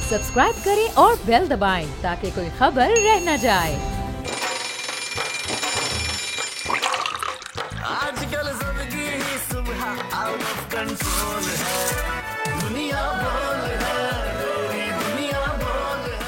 Subscribe करें और bell दबाएं ताकि कोई खबर रह न जाए। आजकल जिंदगी ही सुबह आउट ऑफ कंट्रोल है, दुनिया बोल है, तेरी दुनिया बोल है।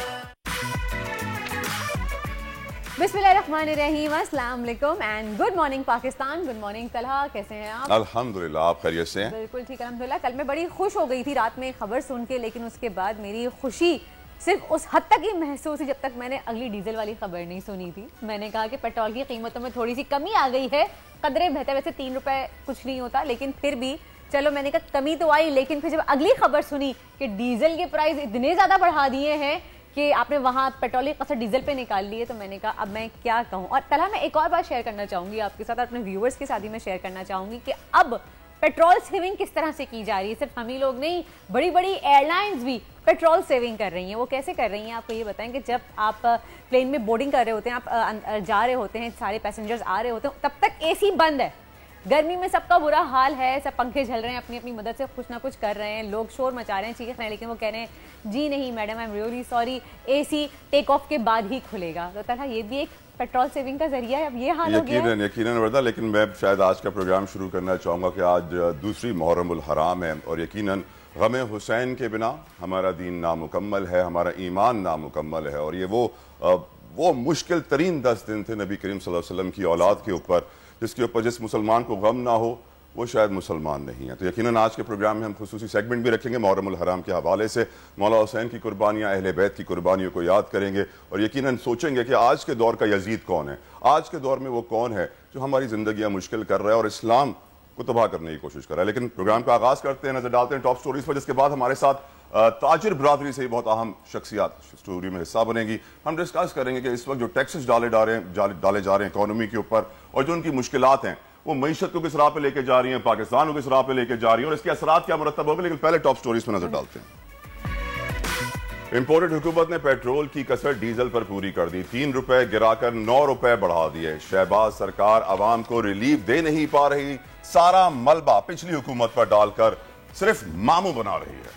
बिस्मिल्लाहिर्रहमानिर्रहीम, अस्सलाम वालेकुम and good morning Pakistan. Good morning Talha, कैसे हैं आप? अल्हम्दुलिल्लाह, आप खैरियत से हैं? बिल्कुल ठीक अल्हम्दुलिल्लाह। कल मैं बड़ी खुश हो गई थी रात में खबर सुन के, लेकिन उसके बाद मेरी खुशी सिर्फ उस हद तक ही महसूस हुई जब तक मैंने अगली डीजल वाली खबर नहीं सुनी थी। मैंने कहा कि पेट्रोल की कीमतों में थोड़ी सी कमी आ गई है, कदरे बेहतर, वैसे 3 रुपए कुछ नहीं होता, लेकिन फिर भी चलो मैंने कहा कमी तो आई। लेकिन फिर जब अगली खबर सुनी कि डीजल के प्राइस इतने ज़्यादा बढ़ा दिए हैं कि आपने वहाँ पेट्रोल की कसर डीजल पे निकाल ली है, तो मैंने कहा अब मैं क्या कहूँ। और तलहा मैं एक और बात शेयर करना चाहूँगी आपके साथ, अपने व्यूअर्स के साथ ही मैं शेयर करना चाहूँगी कि अब पेट्रोल सेविंग किस तरह से की जा रही है। सिर्फ हम ही लोग नहीं, बड़ी बड़ी एयरलाइंस भी पेट्रोल सेविंग कर रही हैं। वो कैसे कर रही हैं आपको ये बताएं कि जब आप प्लेन में बोर्डिंग कर रहे होते हैं, आप जा रहे होते हैं, सारे पैसेंजर्स आ रहे होते हैं, तब तक एसी बंद है। गर्मी में सबका बुरा हाल है, सब पंखे झल रहे हैं, अपनी अपनी मदद से कुछ ना कुछ कर रहे हैं, लोग शोर मचा रहे हैं, चीख रहे हैं, लेकिन वो कह रहे हैं जी नहीं madam, I am really sorry, AC take off के बाद ही खुलेगा। तो तरह ये भी एक पेट्रोल सेविंग का जरिया है। अब ये हाल हो गया है। यकीनन वर्दा, लेकिन मैं शायद आज का प्रोग्राम शुरू करना चाहूँगा कि आज दूसरी मुहर्रमुल हराम है और यकीनन गम हुसैन के बिना हमारा दीन नामुकम्मल है, हमारा ईमान नामुकम्मल है। और ये वो मुश्किल तरीन 10 दिन थे नबी करीम सल्लल्लाहु अलैहि वसल्लम की औलाद के ऊपर, जिसके ऊपर जिस मुसलमान को गम ना हो वो शायद मुसलमान नहीं है। तो यकीनन आज के प्रोग्राम में हम खुसूसी सेगमेंट भी रखेंगे मुहर्रमुल हराम के हवाले से, मौला हुसैन की कुर्बानियाँ, अहले बैत की कुर्बानियों को याद करेंगे और यकीनन सोचेंगे कि आज के दौर का यजीद कौन है, आज के दौर में वो कौन है जो हमारी जिंदगियाँ मुश्किल कर रहा है और इस्लाम को तबाह करने की कोशिश कर रहा है। लेकिन प्रोग्राम का आगाज करते हैं, नजर डालते हैं टॉप स्टोरीज पर, जिसके बाद हमारे साथ ताजिर बरादरी से बहुत अहम शख्सियात स्टोरी में हिस्सा बनेगी। हम डिस्कस करेंगे कि इस वक्त जो टैक्सेस डाले जा रहे हैं इकोनॉमी के ऊपर और जो उनकी मुश्किलात हैं वो मईशत को किस राह पे लेके जा रही हैं, पाकिस्तान को किस राह पे लेके जा रही है और इसके असरात क्या मुरतब होंगे। लेकिन पहले टॉप स्टोरीज पर नजर डालते हैं। इंपोर्टेड हुकूमत ने पेट्रोल की कसर डीजल पर पूरी कर दी, 3 रुपए गिराकर 9 रुपए बढ़ा दिए। शहबाज सरकार आवाम को रिलीफ दे नहीं पा रही, सारा मलबा पिछली हुकूमत पर डालकर सिर्फ मामू बना रही है।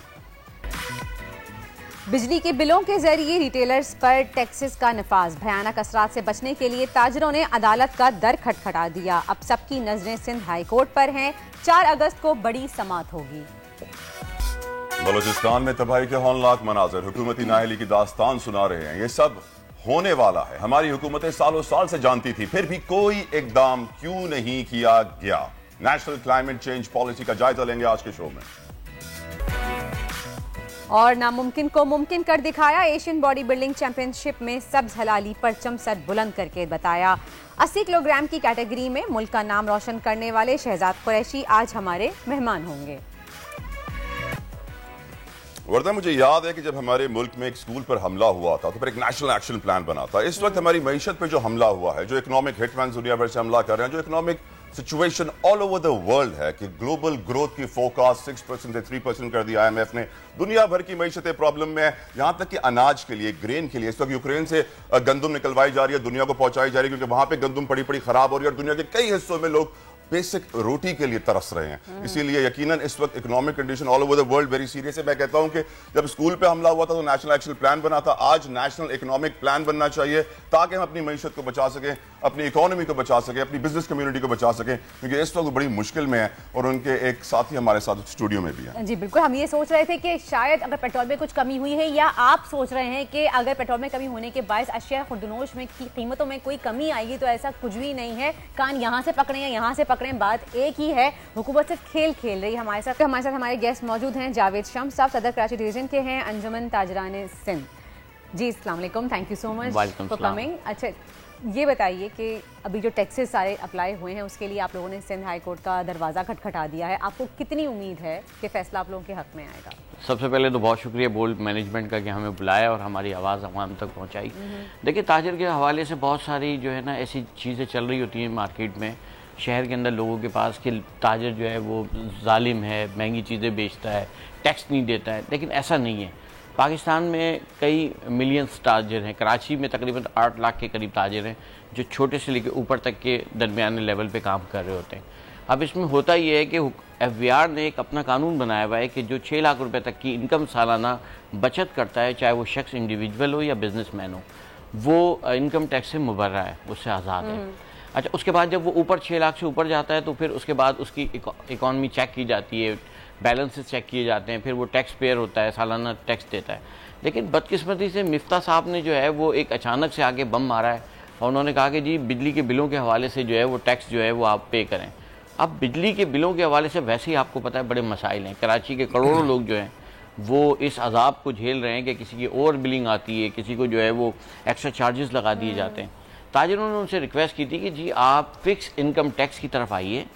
बिजली के बिलों के जरिए रिटेलर्स पर टैक्सेस का नफाज, भयानक असरात से बचने के लिए ताजरों ने अदालत का दर खटखटा दिया। अब सबकी नजरें सिंध हाई कोर्ट पर हैं। 4 अगस्त को बड़ी समाअत होगी। बलूचिस्तान में तबाही के हौलनाक मनाजर, हुकूमती नाअहली की दास्तान सुना रहे हैं। ये सब होने वाला है, हमारी हुकूमतें सालों साल से जानती थी, फिर भी कोई इकदाम क्यों नहीं किया गया। नेशनल क्लाइमेट चेंज पॉलिसी का जायजा लेंगे आज के शो में। और नामुमकिन को मुमकिन कर दिखाया, एशियन बॉडी बिल्डिंग चैंपियनशिप में सब्ज हलाली परचम सर बुलंद करके बताया। 80 किलोग्राम की कैटेगरी में मुल्क का नाम रोशन करने वाले शहजाद कुरैशी आज हमारे मेहमान होंगे। वर्दा, मुझे याद है कि जब हमारे मुल्क में एक स्कूल पर हमला हुआ था तो फिर एक नेशनल एक्शन प्लान बना था। इस वक्त हमारी मईशत पर जो हमला हुआ है, जो इकोनॉमिक हिटमैन दुनिया भर से हमला कर रहे हैं, जो economic situation all over the world है कि ग्लोबल ग्रोथ की फोरकास्ट 6% से 3% कर दिया IMF ने, दुनिया भर की मईशतें प्रॉब्लम में है। यहाँ तक कि अनाज के लिए, ग्रेन के लिए इस वक्त यूक्रेन से गंदम निकलवाई जा रही है, दुनिया को पहुंचाई जा रही है, क्योंकि वहां पे गंदम पड़ी पड़ी खराब हो रही है और दुनिया के कई हिस्सों में लोग बेसिक रोटी के लिए तरस रहे हैं। इसीलिए यकीनन इस वक्त economic condition all over the world very serious है। मैं कहता हूं कि जब स्कूल पे हमला हुआ था तो नेशनल एक्शन प्लान बना था, आज नेशनल इकोनॉमिक प्लान बनना चाहिए ताकि हम अपनी मईशत को बचा सकें, अपनी इकोनॉमी को बचा सकें, अपनी बिजनेस कम्युनिटी को बचा सकें, क्योंकि इस वक्त बड़ी मुश्किल में है। और उनके एक साथी हमारे साथ स्टूडियो में भी है। जी बिल्कुल, हम ये सोच रहे थे कि शायद अगर पेट्रोल में कुछ कमी हुई है, या आप सोच रहे हैं कि अगर पेट्रोल में कमी होने के बायस अशिया खुर्दनोश में की कीमतों में कोई कमी आएगी, तो ऐसा कुछ भी नहीं है। कान यहाँ से पकड़े या यहाँ से पकड़े, बात एक ही है। हुकूमत सिर्फ खेल खेल रही है। हमारे साथ हमारे गेस्ट मौजूद हैं। जावेद शम्स साहब सदर कराची डिवीजन के हैं, अंजुमन ताजरान सिंध। जी अस्सलाम वालेकुम, thank you so much for coming. अच्छा ये बताइए कि अभी जो टैक्सेस सारे अप्लाई हुए हैं उसके लिए आप लोगों ने सिंध हाई कोर्ट का दरवाज़ा खटखटा दिया है, आपको कितनी उम्मीद है कि फैसला आप लोगों के हक में आएगा? सबसे पहले तो बहुत शुक्रिया बोल्ड मैनेजमेंट का कि हमें बुलाया और हमारी आवाज़ आवाम तक पहुंचाई। देखिए, ताजर के हवाले से बहुत सारी जो है ना ऐसी चीज़ें चल रही होती हैं मार्केट में, शहर के अंदर लोगों के पास कि ताजर जो है वो जालिम है, महंगी चीज़ें बेचता है, टैक्स नहीं देता है। लेकिन ऐसा नहीं है। पाकिस्तान में कई मिलियंस ताजर हैं। कराची में तकरीबन 8 लाख के करीब ताजर हैं जो छोटे से लेकर ऊपर तक के दरमियाने लेवल पे काम कर रहे होते हैं। अब इसमें होता ये है कि FBR ने एक अपना कानून बनाया हुआ है कि जो 6 लाख रुपए तक की इनकम सालाना बचत करता है, चाहे वो शख्स इंडिविजुअल हो या बिजनेसमैन हो, वो इनकम टैक्स से मुबर्रा है, उससे आज़ाद है। अच्छा, उसके बाद जब वो ऊपर 6 लाख से ऊपर जाता है तो फिर उसके बाद उसकी इकॉनमी चेक की जाती है, बैलेंसेस चेक किए जाते हैं, फिर वो टैक्स पेयर होता है, सालाना टैक्स देता है। लेकिन बदकिस्मती से मिफ्ता साहब ने जो है वो एक अचानक से आके बम मारा है और उन्होंने कहा कि जी बिजली के बिलों के हवाले से जो है वो टैक्स जो है वो आप पे करें। अब बिजली के बिलों के हवाले से वैसे ही आपको पता है बड़े मसाइल हैं। कराची के करोड़ों लोग जो हैं वो इस अजाब को झेल रहे हैं कि किसी की ओवर बिलिंग आती है, किसी को जो है वो एक्स्ट्रा चार्जेस लगा दिए जाते हैं। ताजिरों ने उनसे रिक्वेस्ट की थी कि जी आप फिक्स इनकम टैक्स की तरफ आइए।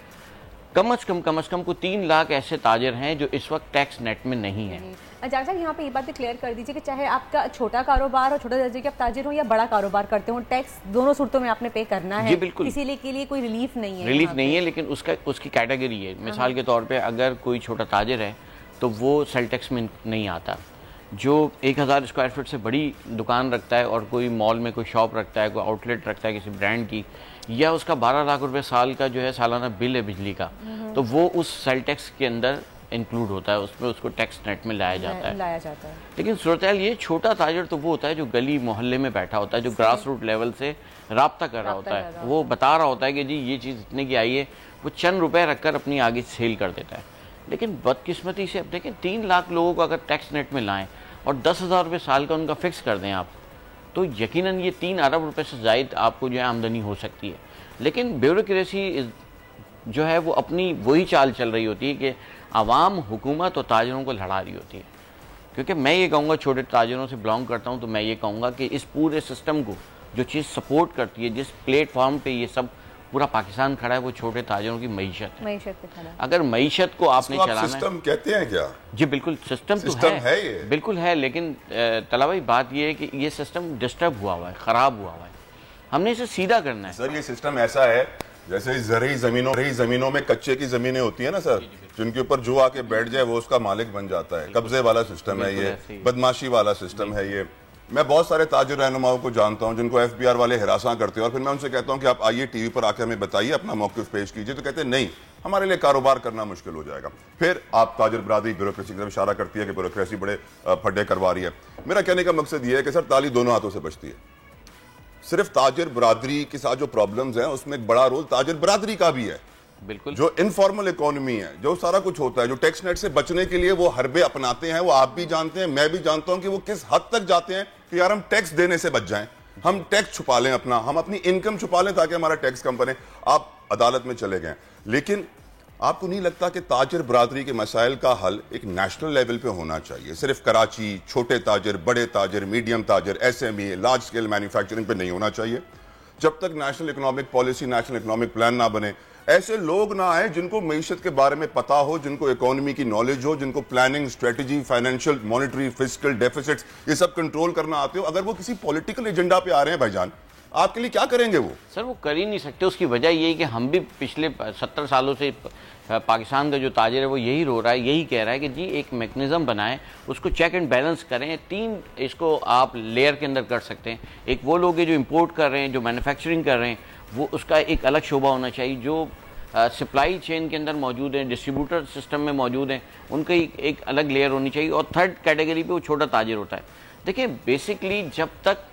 कम से कम को 3 लाख ऐसे ताजिर हैं जो इस वक्त टैक्स नेट में नहीं है। जावेद साहब, यहाँ पे ये बात क्लियर कर दीजिए कि चाहे आपका छोटा कारोबार हो, छोटे दर्जे के आप ताजिर हो या बड़ा कारोबार करते हो, टैक्स दोनों सूरतों में आपने पे करना है। जी बिल्कुल, इसीलिए के लिए कोई रिलीफ नहीं है। रिलीफ नहीं है, लेकिन उसकी कैटेगरी है। मिसाल के तौर पे अगर कोई छोटा ताजिर है तो वो सेल टैक्स में नहीं आता। जो 1000 स्क्वायर फीट से बड़ी दुकान रखता है और कोई मॉल में कोई शॉप रखता है, कोई आउटलेट रखता है किसी ब्रांड की, या उसका 12 लाख रुपए साल का जो है सालाना बिल है बिजली का, तो वो उस सेल टैक्स के अंदर इंक्लूड होता है, उसमें उसको टैक्स नेट में लाया जाता है। लेकिन सूरत ये छोटा ताजिर तो वो होता है जो गली मोहल्ले में बैठा होता है, जो ग्रास रूट लेवल से राब्ता कर रहा होता है, वो बता रहा होता है कि जी ये चीज़ इतने की आई है, वो चंद रुपए रखकर अपनी आगे सेल कर देता है। लेकिन बदकिस्मती से अब देखें 3 लाख लोगों को अगर टैक्स नेट में लाएं और 10,000 रुपये साल का उनका फिक्स कर दें आप, तो यकीनन ये 3 अरब रुपए से ज़ायद आपको जो है आमदनी हो सकती है। लेकिन ब्यूरोक्रेसी जो है वो अपनी वही चाल चल रही होती है कि आवाम हुकूमत और ताजिरों को लड़ा रही होती है। क्योंकि मैं ये कहूँगा, छोटे ताजिरों से बिलोंग करता हूँ, तो मैं ये कहूँगा कि इस पूरे सिस्टम को जो चीज़ सपोर्ट करती है, जिस प्लेटफॉर्म पे ये सब पूरा पाकिस्तान खड़ा है, वो छोटे ताजिरों की मईशत है। अगर मईशत को आपने चलाना है, सिस्टम कहते हैं क्या? जी बिल्कुल, सिस्टम तो है ये, बिल्कुल है। लेकिन तला भाई बात ये है कि ये सिस्टम डिस्टर्ब हुआ हुआ है, ख़राब हुआ हुआ है, हमने इसे सीधा करना है। सर ये सिस्टम ऐसा है जैसे ज़रई ज़मीनों में कच्चे की ज़मीनें होती है ना सर, जिनके ऊपर जो आके बैठ जाए वो उसका मालिक बन जाता है। कब्जे वाला सिस्टम है ये, बदमाशी वाला सिस्टम है ये। मैं बहुत सारे ताजिर रहनुमाओं को जानता हूं जिनको FBR वाले हिरासा करते हैं, और फिर मैं उनसे कहता हूं कि आप आइए टीवी पर आके हमें बताइए, अपना मौक़िफ़ पेश कीजिए, तो कहते हैं नहीं, हमारे लिए कारोबार करना मुश्किल हो जाएगा। फिर आप ताजिर बरादरी ब्यूरोक्रेसी की तरफ इशारा करती है कि ब्यूरोक्रेसी बड़े फड्डे करवा रही है। मेरा कहने का मकसद ये है कि सर ताली दोनों हाथों से बचती है। सिर्फ ताजिर बरादरी के साथ जो प्रॉब्लम्स हैं उसमें एक बड़ा रोल ताजिर बरादरी का भी है। बिल्कुल, जो इनफॉर्मल इकोनॉमी है, जो सारा कुछ होता है, जो टैक्स नेट से बचने के लिए वो हरबे अपनाते हैं, वो आप भी जानते हैं, मैं भी जानता हूं कि वो किस हद तक जाते हैं कि यार हम टैक्स देने से बच जाएं, हम टैक्स छुपा लें, हम अपनी इनकम छुपा लें ताकि हमारा टैक्स कम बने। आप अदालत में चले गए, लेकिन आपको नहीं लगता कि ताजिर बरादरी के मसाइल का हल एक नेशनल लेवल पे होना चाहिए? सिर्फ कराची छोटे ताजिर, बड़े ताजिर, मीडियम ताजिर, SME, लार्ज स्केल मैन्युफैक्चरिंग पे नहीं होना चाहिए। जब तक national economic policy, national economic plan ना बने, ऐसे लोग ना आए जिनको मईशत के बारे में पता हो, जिनको इकोनॉमी की नॉलेज हो, जिनको planning, strategy, financial, monetary, fiscal deficits ये सब कंट्रोल करना आते हो। अगर वो किसी पॉलिटिकल एजेंडा पे आ रहे हैं भाईजान, आपके लिए क्या करेंगे वो? सर वो कर ही नहीं सकते। उसकी वजह यही कि हम भी पिछले 70 सालों से पाकिस्तान का जो ताजिर है वो यही रो रहा है, यही कह रहा है कि जी एक मैकेनिज्म बनाएं, उसको चेक एंड बैलेंस करें। 3 इसको आप लेयर के अंदर कर सकते हैं। एक वो लोग हैं जो इंपोर्ट कर रहे हैं, जो मैन्युफैक्चरिंग कर रहे हैं, वो उसका एक अलग शोबा होना चाहिए। जो सप्लाई चेन के अंदर मौजूद हैं, डिस्ट्रीब्यूटर सिस्टम में मौजूद हैं, उनका एक अलग लेयर होनी चाहिए। और थर्ड कैटेगरी पे वो छोटा ताजिर होता है। देखिए बेसिकली जब तक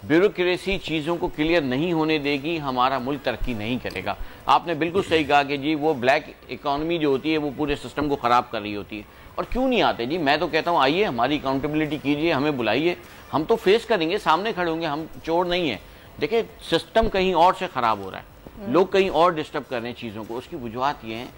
ब्यूरोक्रेसी चीज़ों को क्लियर नहीं होने देगी, हमारा मुल्क तरक्की नहीं करेगा। आपने बिल्कुल सही कहा कि जी वो ब्लैक इकॉनमी जो होती है वो पूरे सिस्टम को ख़राब कर रही होती है। और क्यों नहीं आते जी? मैं तो कहता हूँ आइए, हमारी अकाउंटेबिलिटी कीजिए, हमें बुलाइए, हम तो फेस करेंगे, सामने खड़े होंगे, हम चोर नहीं है। देखिए सिस्टम कहीं और से ख़राब हो रहा है, लोग कहीं और डिस्टर्ब कर रहे हैं चीज़ों को। उसकी वजूहत ये है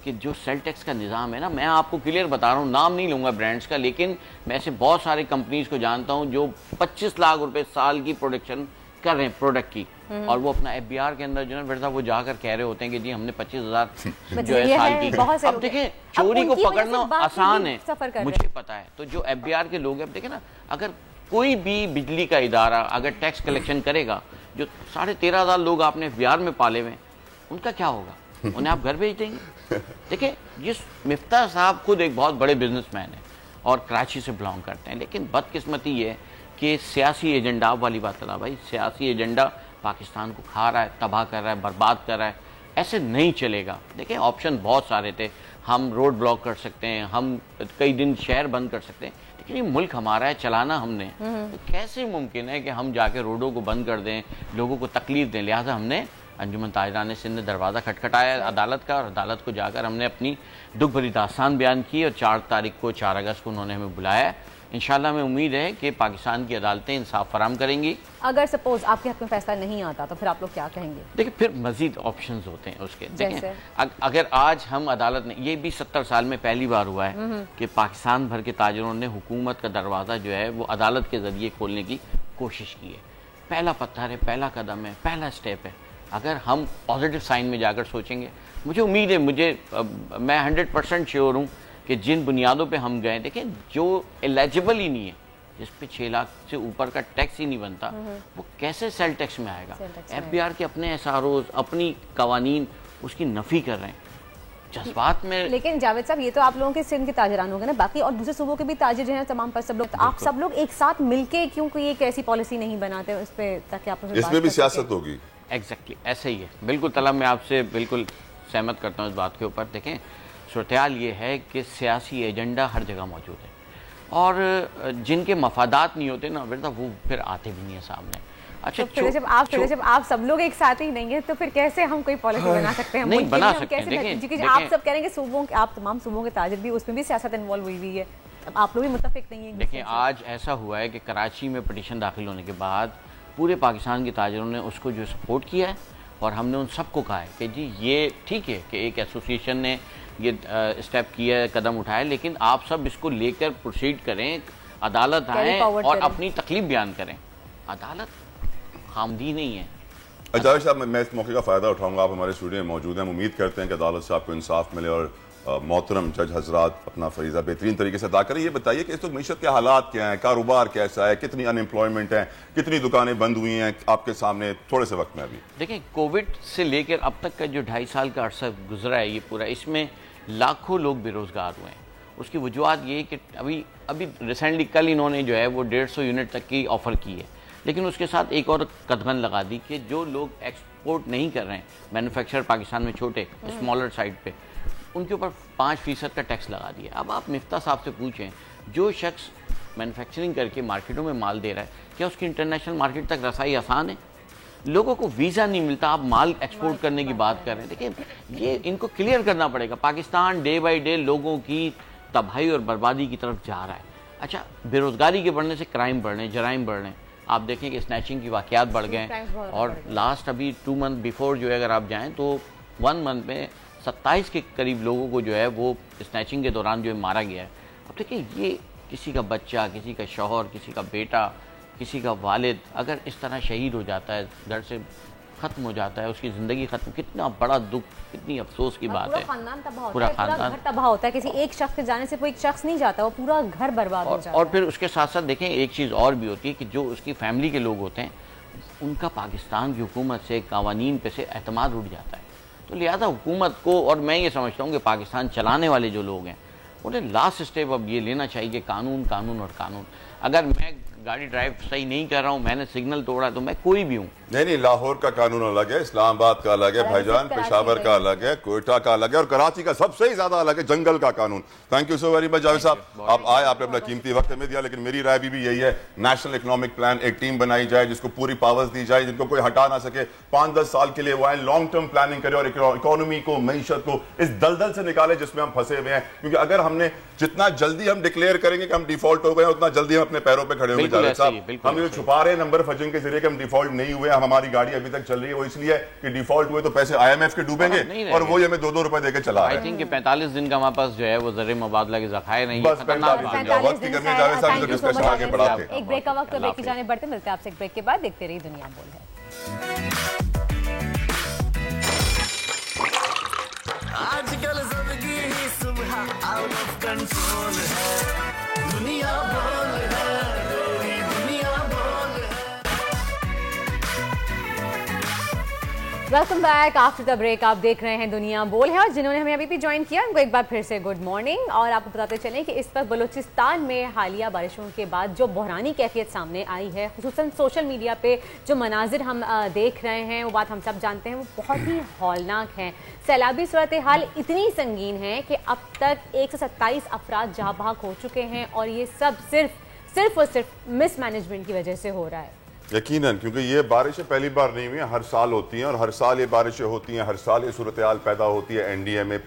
कि जो सेल टैक्स का निज़ाम है ना, मैं आपको क्लियर बता रहा हूँ, नाम नहीं लूँगा ब्रांड्स का, लेकिन मैं ऐसे बहुत सारे कंपनीज को जानता हूँ जो 25 लाख रुपए साल की प्रोडक्शन कर रहे हैं प्रोडक्ट की, और वो अपना FBR के अंदर जो है फिर वो जाकर कह रहे होते हैं कि जी हमने 25,000 जो है साल की। अब देखें चोरी को पकड़ना आसान है, मुझे पता है। तो जो FBR के लोग हैं, अब देखें ना, अगर कोई भी बिजली का इदारा अगर टैक्स कलेक्शन करेगा, जो 13,500 लोग आपने FBR में पाले हुए, उनका क्या होगा? उन्हें आप घर भेज देंगे। देखिए ये मिफ्ता साहब खुद एक बहुत बड़े बिजनेसमैन हैं और कराची से बिलोंग करते हैं, लेकिन बदकिस्मती ये है कि सियासी एजेंडा वाली बात है भाई, सियासी एजेंडा पाकिस्तान को खा रहा है, तबाह कर रहा है, बर्बाद कर रहा है। ऐसे नहीं चलेगा। देखिए ऑप्शन बहुत सारे थे, हम रोड ब्लॉक कर सकते हैं, हम कई दिन शहर बंद कर सकते हैं, लेकिन ये मुल्क हमारा है, चलाना हमने। तो कैसे मुमकिन है कि हम जाके रोडों को बंद कर दें, लोगों को तकलीफ दें? लिहाजा हमने अंजुमन ताजरान सिंध ने दरवाज़ा खटखटाया अदालत का, और अदालत को जाकर हमने अपनी दुख भरी दास्तान बयान की, और 4 तारीख को 4 अगस्त को उन्होंने हमें बुलाया। इंशाल्लाह हमें उम्मीद है कि पाकिस्तान की अदालतें इंसाफ फराम करेंगी। अगर सपोज आपके हक में फैसला नहीं आता तो फिर आप लोग क्या कहेंगे? देखिए फिर मजीद ऑप्शंस होते हैं उसके। देखिए अगर आज हम अदालत ने, ये भी 70 साल में पहली बार हुआ है कि पाकिस्तान भर के ताजरों ने हुकूमत का दरवाज़ा जो है वो अदालत के ज़रिए खोलने की कोशिश की है। पहला पत्थर है, पहला कदम है, पहला स्टेप है। अगर हम पॉजिटिव साइन में जाकर सोचेंगे, मुझे उम्मीद है, मैं 100% श्योर हूँ कि जिन बुनियादों पे हम गए, देखें जो एलिजिबल ही नहीं है, जिस पे 6 लाख से ऊपर का टैक्स ही नहीं बनता, वो कैसे सेल टैक्स में आएगा? FBR के अपने SROs, अपनी कवानीन उसकी नफ़ी कर रहे हैं जज्बात में। लेकिन जावेद साहब, ये तो आप लोगों के सिंध के ताजरान हो गए ना, बाकी और दूसरे सूबों के भी ताजिर जो हैं तमाम पर सब लोग, तो आप सब लोग एक साथ मिलके क्यों कोई एक ऐसी पॉलिसी नहीं बनाते उस पे, ताकि आप इसमें भी सियासत होगी? एग्जैक्टली ऐसे ही है, बिल्कुल तलब, मैं आपसे बिल्कुल सहमत करता हूँ इस बात के ऊपर। देखें सूरत-ए-हाल ये है कि सियासी एजेंडा हर जगह मौजूद है, और जिनके मफादात नहीं होते ना बेटा, वो फिर आते भी नहीं है सामने। अच्छा, तो जब आप सब लोग एक साथ ही नहीं है तो फिर कैसे हम कोई पॉलिसी बना सकते हैं? नहीं बना सकते हैं। देखिए आप सब कह रहे हैं कि सूबों, आप तमाम सूबों के ताजिर भी, उसमें भी सियासत इन्वॉल्व हुई है, अब आप लोग भी मुत्तफिक नहीं है। देखिए आज ऐसा हुआ है कि कराची में पिटीशन दाखिल होने के बाद पूरे पाकिस्तान के ताजिरों ने उसको जो सपोर्ट किया है, और हमने उन सबको कहा है कि जी ये ठीक है कि एक एसोसिएशन ने ये स्टेप किया है, कदम उठाया, लेकिन आप सब इसको लेकर प्रोसीड करें, अदालत आए और अपनी तकलीफ बयान करें। अदालत खामदी नहीं है। जावेद साहब, मैं इस मौके का फ़ायदा उठाऊंगा, आप हमारे स्टूडियो में मौजूद हैं, हम उम्मीद करते हैं कि अदालत से आपको इंसाफ मिले और मोहतरम जज हजरात अपना फरीज़ा बेहतरीन तरीके से अदा करें। ये बताइए कि इस वक्त मीशत के हालात क्या हैं, कारोबार कैसा है, कितनी अनएम्प्लॉयमेंट है, कितनी दुकानें बंद हुई हैं आपके सामने थोड़े से वक्त में? अभी देखिए कोविड से लेकर अब तक का जो 2.5 साल का अरसा गुजरा है ये पूरा, इसमें लाखों लोग बेरोज़गार हुए हैं। उसकी वजूहत ये कि अभी रिसेंटली कल इन्होंने जो है वो 150 यूनिट तक की ऑफ़र की है, लेकिन उसके साथ एक और कदगन लगा दी कि जो लोग एक्सपोर्ट नहीं कर रहे हैं, मैन्युफैक्चर पाकिस्तान में छोटे स्मॉलर साइड पे, उनके ऊपर 5% का टैक्स लगा दिया। अब आप मिफ्ता साहब से पूछें, जो शख्स मैन्युफैक्चरिंग करके मार्केटों में माल दे रहा है, क्या उसकी इंटरनेशनल मार्केट तक रसाई आसान है? लोगों को वीज़ा नहीं मिलता, आप माल एक्सपोर्ट करने की बात कर रहे हैं। देखिए ये इनको क्लियर करना पड़ेगा। पाकिस्तान डे बाई डे लोगों की तबाही और बर्बादी की तरफ जा रहा है। अच्छा, बेरोज़गारी के बढ़ने से क्राइम बढ़ रहे हैं, जराइम बढ़ रहे हैं। आप देखें कि स्नैचिंग की वाक़यात बढ़ गए हैं, और लास्ट अभी 2 मंथ बिफोर जो है अगर आप जाएँ तो 1 मंथ में 27 के करीब लोगों को जो है वो स्नैचिंग के दौरान जो है मारा गया है। अब देखिए ये किसी का बच्चा, किसी का शौहर, किसी का बेटा, किसी का वालिद अगर इस तरह शहीद हो जाता है, घर से ख़त्म हो जाता है, उसकी ज़िंदगी ख़त्म, कितना बड़ा दुख, कितनी अफसोस की बात है। पूरा खानदान तबाह होता है। किसी एक शख्स के जाने से कोई शख्स नहीं जाता, वो पूरा घर बर्बाद हो जाता है। और फिर उसके साथ साथ देखें एक चीज़ और भी होती है कि जो उसकी फैमिली के लोग होते हैं, उनका पाकिस्तान की हुकूमत से, कावानीन पे से एतमाद उठ जाता है। तो लिहाजा हुकूमत को, और मैं ये समझता हूँ कि पाकिस्तान चलाने वाले जो लोग हैं, उन्हें लास्ट स्टेप अब ये लेना चाहिए कि कानून कानून और कानून। अगर मैं गाड़ी ड्राइव सही नहीं कर रहा हूँ, मैंने सिग्नल तोड़ा, तो मैं कोई भी हूँ। नहीं, लाहौर का कानून अलग है, इस्लामाबाद का अलग है भाईजान, पेशावर का अलग है, कोयटा का अलग है, और कराची का सबसे ही ज्यादा अलग है जंगल का कानून। Thank you so very much Javed साहब, आप आए, आपने अपना कीमती वक्त हमें दिया। लेकिन मेरी राय भी यही है, नेशनल इकोनॉमिक प्लान, एक टीम बनाई जाए जिसको पूरी पावर्स दी जाए, जिनको कोई हटा ना सके। 5-10 साल के लिए वो आए, लॉन्ग टर्म प्लानिंग करे और इकोनॉमी को, मईशत को इस दलदल से निकाले जिसमें हम फंसे हुए हैं। क्योंकि अगर हमने जितना जल्दी हम डिक्लेयर करेंगे कि हम डिफॉल्ट हो गए, उतना जल्दी हम अपने पैरों पर खड़े होंगे। जावेद साहब, हम ये छुपा रहे हैं नंबर फजिंग के जरिए कि हम डिफॉल्ट नहीं हुए, हमारी गाड़ी अभी तक चल रही है, वो इसलिए कि डिफॉल्ट हुए तो पैसे IMF के डूबेंगे और वो हमें 2-2 रुपए देकर चला रहा है। आई थिंक 45 दिन का हमारे पास जो है वो ज़र मुबादला के ज़खायर नहीं है। एक ब्रेक का वक्त, ब्रेक की जाने बढ़ते, मिलते हैं आपसे एक ब्रेक के बाद। देखते रहिए दुनिया बोल है। आजकल जिंदगी ही सुबह आउट ऑफ कंट्रोल है, दुनिया बोल है, दुनिया बोल है। Welcome back after the break. आप देख रहे हैं दुनिया बोल है और जिन्होंने हमें अभी भी ज्वाइन किया उनको एक बार फिर से गुड मॉर्निंग। और आपको बताते चलें कि इस वक्त बलूचिस्तान में हालिया बारिशों के बाद जो बहरानी कैफियत सामने आई है, खुसूसन सोशल मीडिया पे जो मनाजिर हम देख रहे हैं, वो बात हम सब जानते हैं, वो बहुत ही हौलनाक है। सैलाबी सूरत हाल इतनी संगीन है कि अब तक 127 अफराद जहाँ भाग हो चुके हैं और ये सब सिर्फ और सिर्फ मिसमैनेजमेंट की वजह से हो रहा है। यकीनन, क्योंकि ये बारिशें पहली बार नहीं हुई हैं, हर साल होती हैं और हर साल ये बारिशें होती हैं, हर साल ये सूरत हाल पैदा होती है। NDMA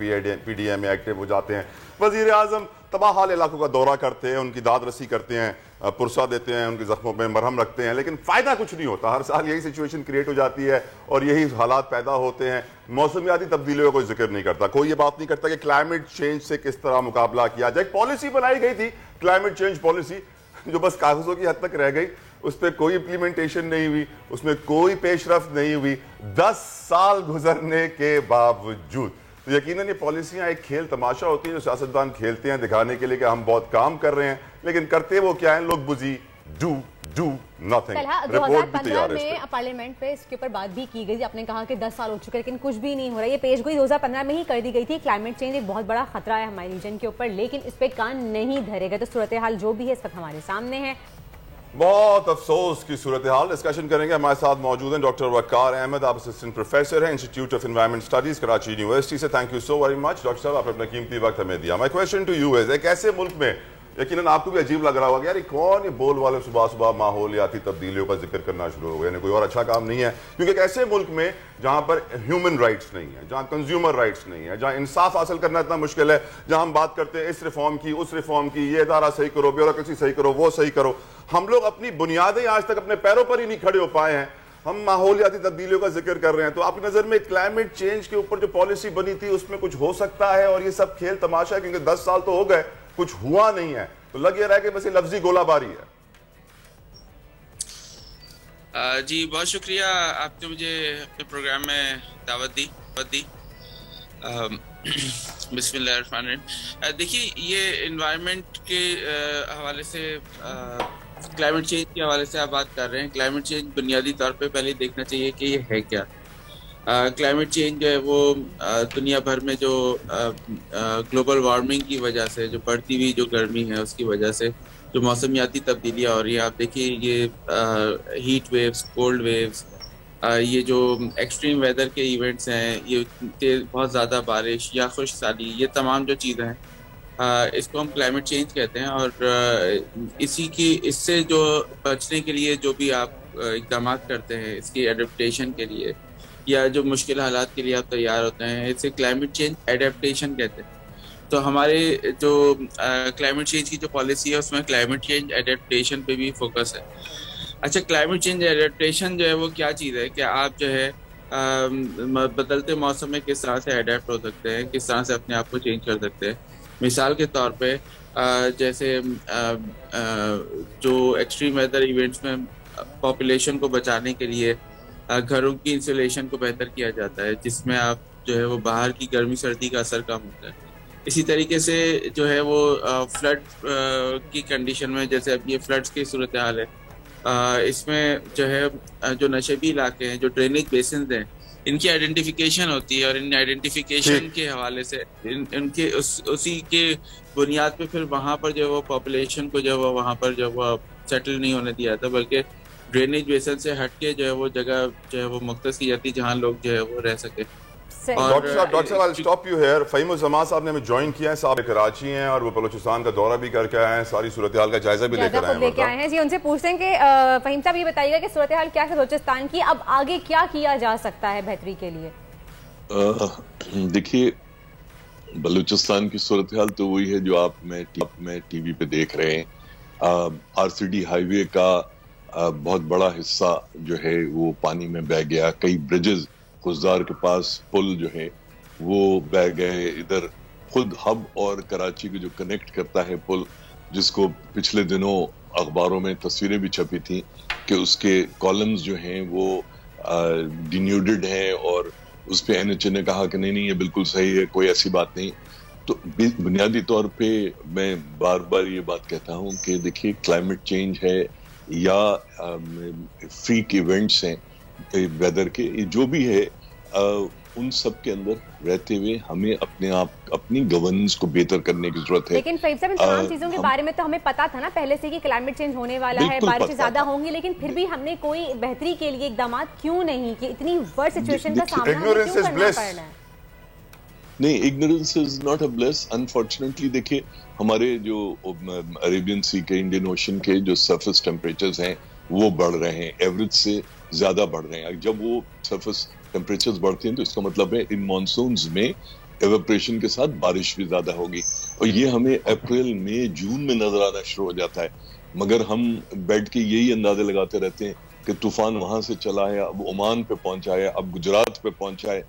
PDMA एक्टिव हो जाते हैं, वज़ीर आज़म तबाह हाल इलाकों का दौरा करते हैं, उनकी दाद रसी करते हैं, पुरसा देते हैं, उनके जख्मों में मरहम रखते हैं, लेकिन फ़ायदा कुछ नहीं होता। हर साल यही सिचुएशन क्रिएट हो जाती है और यही हालात पैदा होते हैं। मौसमियाती तब्दीलियों का कोई जिक्र नहीं करता, कोई ये बात नहीं करता कि क्लाइमेट चेंज से किस तरह मुकाबला किया जाए। पॉलिसी बनाई गई थी, क्लाइमेट चेंज पॉलिसी, जो बस कागज़ों की हद तक रह गई, उस पर कोई इम्प्लीमेंटेशन नहीं हुई, उसमें कोई पेशरफ्त नहीं हुई 10 साल गुजरने के बावजूद। तो यकीनन ये पॉलिसियां एक खेल तमाशा होती है जो सियासतदान खेलते हैं दिखाने के लिए कि हम बहुत काम कर रहे हैं, लेकिन करते वो क्या है, लोग बुझी डू नथिंग। 2015 में पार्लियामेंट पे इसके ऊपर बात भी की गई, आपने कहा कि 10 साल हो चुके लेकिन कुछ भी नहीं हो रहा। ये पेश गोई 2015 में ही कर दी गई थी। क्लाइमेट चेंज एक बहुत बड़ा खतरा है हमारे रीजन के ऊपर, लेकिन इस पे कान नहीं धरेगा। तो सूरत हाल जो भी है इस वक्त हमारे सामने है, बहुत अफसोस की सूरत हाल। डिस्कशन करेंगे, हमारे साथ मौजूद हैं डॉक्टर वकार अहमद, आप असिस्टेंट प्रोफेसर हैं institute of environment studies Karachi university से। Thank you so very much doctor साहब, आपने अपना कीमती वक्त हमें दिया। My question to you is, एक ऐसे मुल्क में, यकीनन आपको भी अजीब लग रहा होगा यार कौन ये बोल वाले सुबह सुबह माहौलियाती तब्दीलियों का जिक्र करना शुरू हो गए, कोई और अच्छा काम नहीं है। क्योंकि एक ऐसे मुल्क में जहां पर ह्यूमन राइट्स नहीं है, जहां कंज्यूमर राइट्स नहीं है, जहां इंसाफ हासिल करना इतना मुश्किल है, जहां हम बात करते हैं इस रिफॉर्म की उस रिफॉर्म की, ये इदारा सही करो, ब्यूरोक्रेसी सही करो, वो सही करो, हम लोग अपनी बुनियादें आज तक अपने पैरों पर ही नहीं खड़े हो पाए हैं। हम माहौलियाती तब्दीलियों का जिक्र कर रहे हैं। तो आपकी नजर में क्लाइमेट चेंज के ऊपर जो पॉलिसी बनी थी उसमें कुछ हो सकता है और ये सब खेल तमाशा है? क्योंकि 10 साल तो हो गए, कुछ हुआ नहीं है, तो लग ये रहा है कि बस ये लफ्जी गोलाबारी है। जी बहुत शुक्रिया, आपने मुझे अपने प्रोग्राम में दावत दी। बिस्मिल्लाहिर्रहमानिर्रहीम। देखिए, ये इन्वायरमेंट के हवाले से, क्लाइमेट चेंज के हवाले से आप बात कर रहे हैं। क्लाइमेट चेंज बुनियादी तौर पे पहले देखना चाहिए कि ये है क्या। क्लाइमेट चेंज जो है वो दुनिया भर में जो ग्लोबल वार्मिंग की वजह से, जो बढ़ती हुई जो गर्मी है उसकी वजह से जो मौसमियाती तब्दीलियाँ हो रही हैं, आप देखिए ये हीट वेव्स, कोल्ड वेव्स, ये जो एक्सट्रीम वेदर के इवेंट्स हैं, ये बहुत ज़्यादा बारिश या खुशहाली, ये तमाम जो चीज़ें हैं इसको हम क्लाइमेट चेंज कहते हैं। और इससे जो बचने के लिए जो भी आप इक़दाम करते हैं, इसकी एडेप्टेशन के लिए या जो मुश्किल हालात के लिए आप तैयार होते हैं, इसे क्लाइमेट चेंज एडेप्टेशन कहते हैं। तो हमारे जो क्लाइमेट चेंज की जो पॉलिसी है उसमें क्लाइमेट चेंज एडेप्टेशन पे भी फोकस है। अच्छा, क्लाइमेट चेंज एडेप्टेशन जो है वो क्या चीज़ है कि आप जो है बदलते मौसम में किस तरह से अडेप्ट हो सकते हैं, किस तरह से अपने आप को चेंज कर सकते हैं। मिसाल के तौर पे जैसे जो एक्सट्रीम वेदर इवेंट्स में पॉपुलेशन को बचाने के लिए घरों की इंसुलेशन को बेहतर किया जाता है, जिसमें आप जो है वो बाहर की गर्मी सर्दी का असर कम होता है। इसी तरीके से जो है वो फ्लड की कंडीशन में, जैसे अब ये फ्लड्स की सूरत हाल है, इसमें जो है जो नशेबी इलाके हैं, जो ड्रेनेज बेसिन हैं, इनकी आइडेंटिफिकेशन होती है और इन आइडेंटिफिकेशन के हवाले से इनके उसी के बुनियाद पे फिर वहाँ पर जो वो पॉपुलेशन को जो वहाँ पर जो वो सेटल नहीं होने दिया था, बल्कि ड्रेनेज बेसिन से हटके जो है वो जगह जो है वो मुख्तस की जाती जहाँ लोग जो है वो रह सके। डॉक्टर साहब, I'll stop you here। Faheem उज़्ज़मा साहब ने हमें ज्वाइन किया है, साहब कराची हैं और वो बलूचिस्तान का दौरा भी करके आए हैं, सारी सूरत हाल का जायजा भी लेकर आए हैं। जी, उनसे पूछते हैं कि फ़हीम साहब ये बताइएगा कि सूरत हाल क्या है बलूचिस्तान की, अब आगे क्या किया जा सकता है बेहतरी के लिए? देखिए, बलूचिस्तान की सूरत हाल तो वही है जो आप में टीवी पे देख रहे हैं। RCD हाईवे का बहुत बड़ा हिस्सा जो है वो पानी में बह गया। कई ब्रिजेस खुजदार के पास पुल जो है वो बह गए। इधर खुद हब और कराची को जो कनेक्ट करता है पुल, जिसको पिछले दिनों अखबारों में तस्वीरें भी छपी थी कि उसके कॉलम्स जो हैं वो डिन्यूडेड हैं और उस पे NHA ने कहा कि नहीं ये बिल्कुल सही है, कोई ऐसी बात नहीं। तो बुनियादी तौर पे मैं बार बार ये बात कहता हूँ कि देखिए, क्लाइमेट चेंज है या फ्रीक इवेंट्स हैं वेदर के, जो भी है, उन सब के अंदर रहते हुए हमें अपने आप अपनी गवर्नेंस को बेहतर करने की जरूरत है। लेकिन फहीम साहब, इन तमाम चीजों के बारे में तो हमें पता था ना पहले से कि क्लाइमेट चेंज होने वाला है, बारिशें ज्यादा होंगी, लेकिन फिर भी हमने कोई बेहतरी के लिए इकदाम क्यों नहीं किए? इतनी वर्स्ट सिचुएशन का सामना हमें क्यों करना पड़ रहा है? नहीं, ignorance is not a bless unfortunately. देखिए, हमारे जो अरेबियन सी के, इंडियन ओशन के जो सरफेस टेम्परेचर्स हैं वो बढ़ रहे हैं, एवरेज से ज्यादा बढ़ रहे हैं। जब वो सरफेस टेम्परेचर्स बढ़ते हैं तो इसका मतलब है इन मानसून्स में एवेपोरेशन के साथ बारिश भी ज्यादा होगी, और ये हमें अप्रैल मई जून में नजर आना शुरू हो जाता है। मगर हम बैठ के यही अंदाजे लगाते रहते हैं कि तूफान वहां से चला है, अब ओमान पे पहुंचा है, अब गुजरात पे पहुंचा है,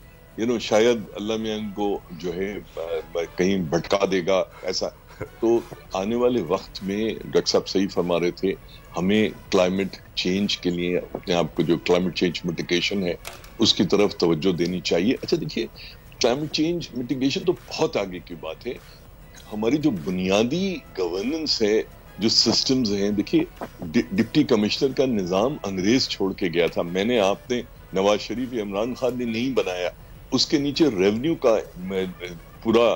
शायद अल्लाह मियां को जो है कहीं भटका देगा ऐसा। तो आने वाले वक्त में डॉक्टर साहब सही फरमा रहे थे, हमें क्लाइमेट चेंज के लिए अपने आप को, जो क्लाइमेट चेंज मिटिगेशन है उसकी तरफ तवज्जो देनी चाहिए। अच्छा देखिए, क्लाइमेट चेंज मिटिगेशन तो बहुत आगे की बात है। हमारी जो बुनियादी गवर्नेंस है, जो सिस्टम्स हैं, देखिए डिप्टी कमिश्नर का निजाम अंग्रेज छोड़ के गया था। मैंने, आपने, नवाज शरीफ, इमरान खान ने नहीं बनाया। उसके नीचे रेवेन्यू का पूरा